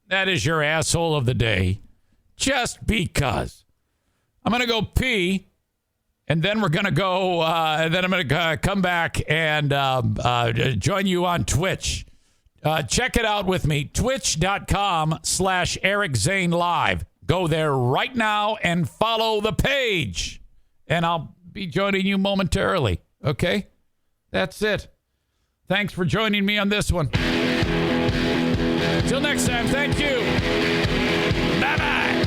That is your asshole of the day. Just because. I'm going to go pee, and then we're going to go, then I'm going to come back and join you on Twitch. Check it out with me. Twitch.com/Eric Zane Live. Go there right now and follow the page. And I'll be joining you momentarily. Okay? That's it. Thanks for joining me on this one. Till next time, thank you. Bye-bye.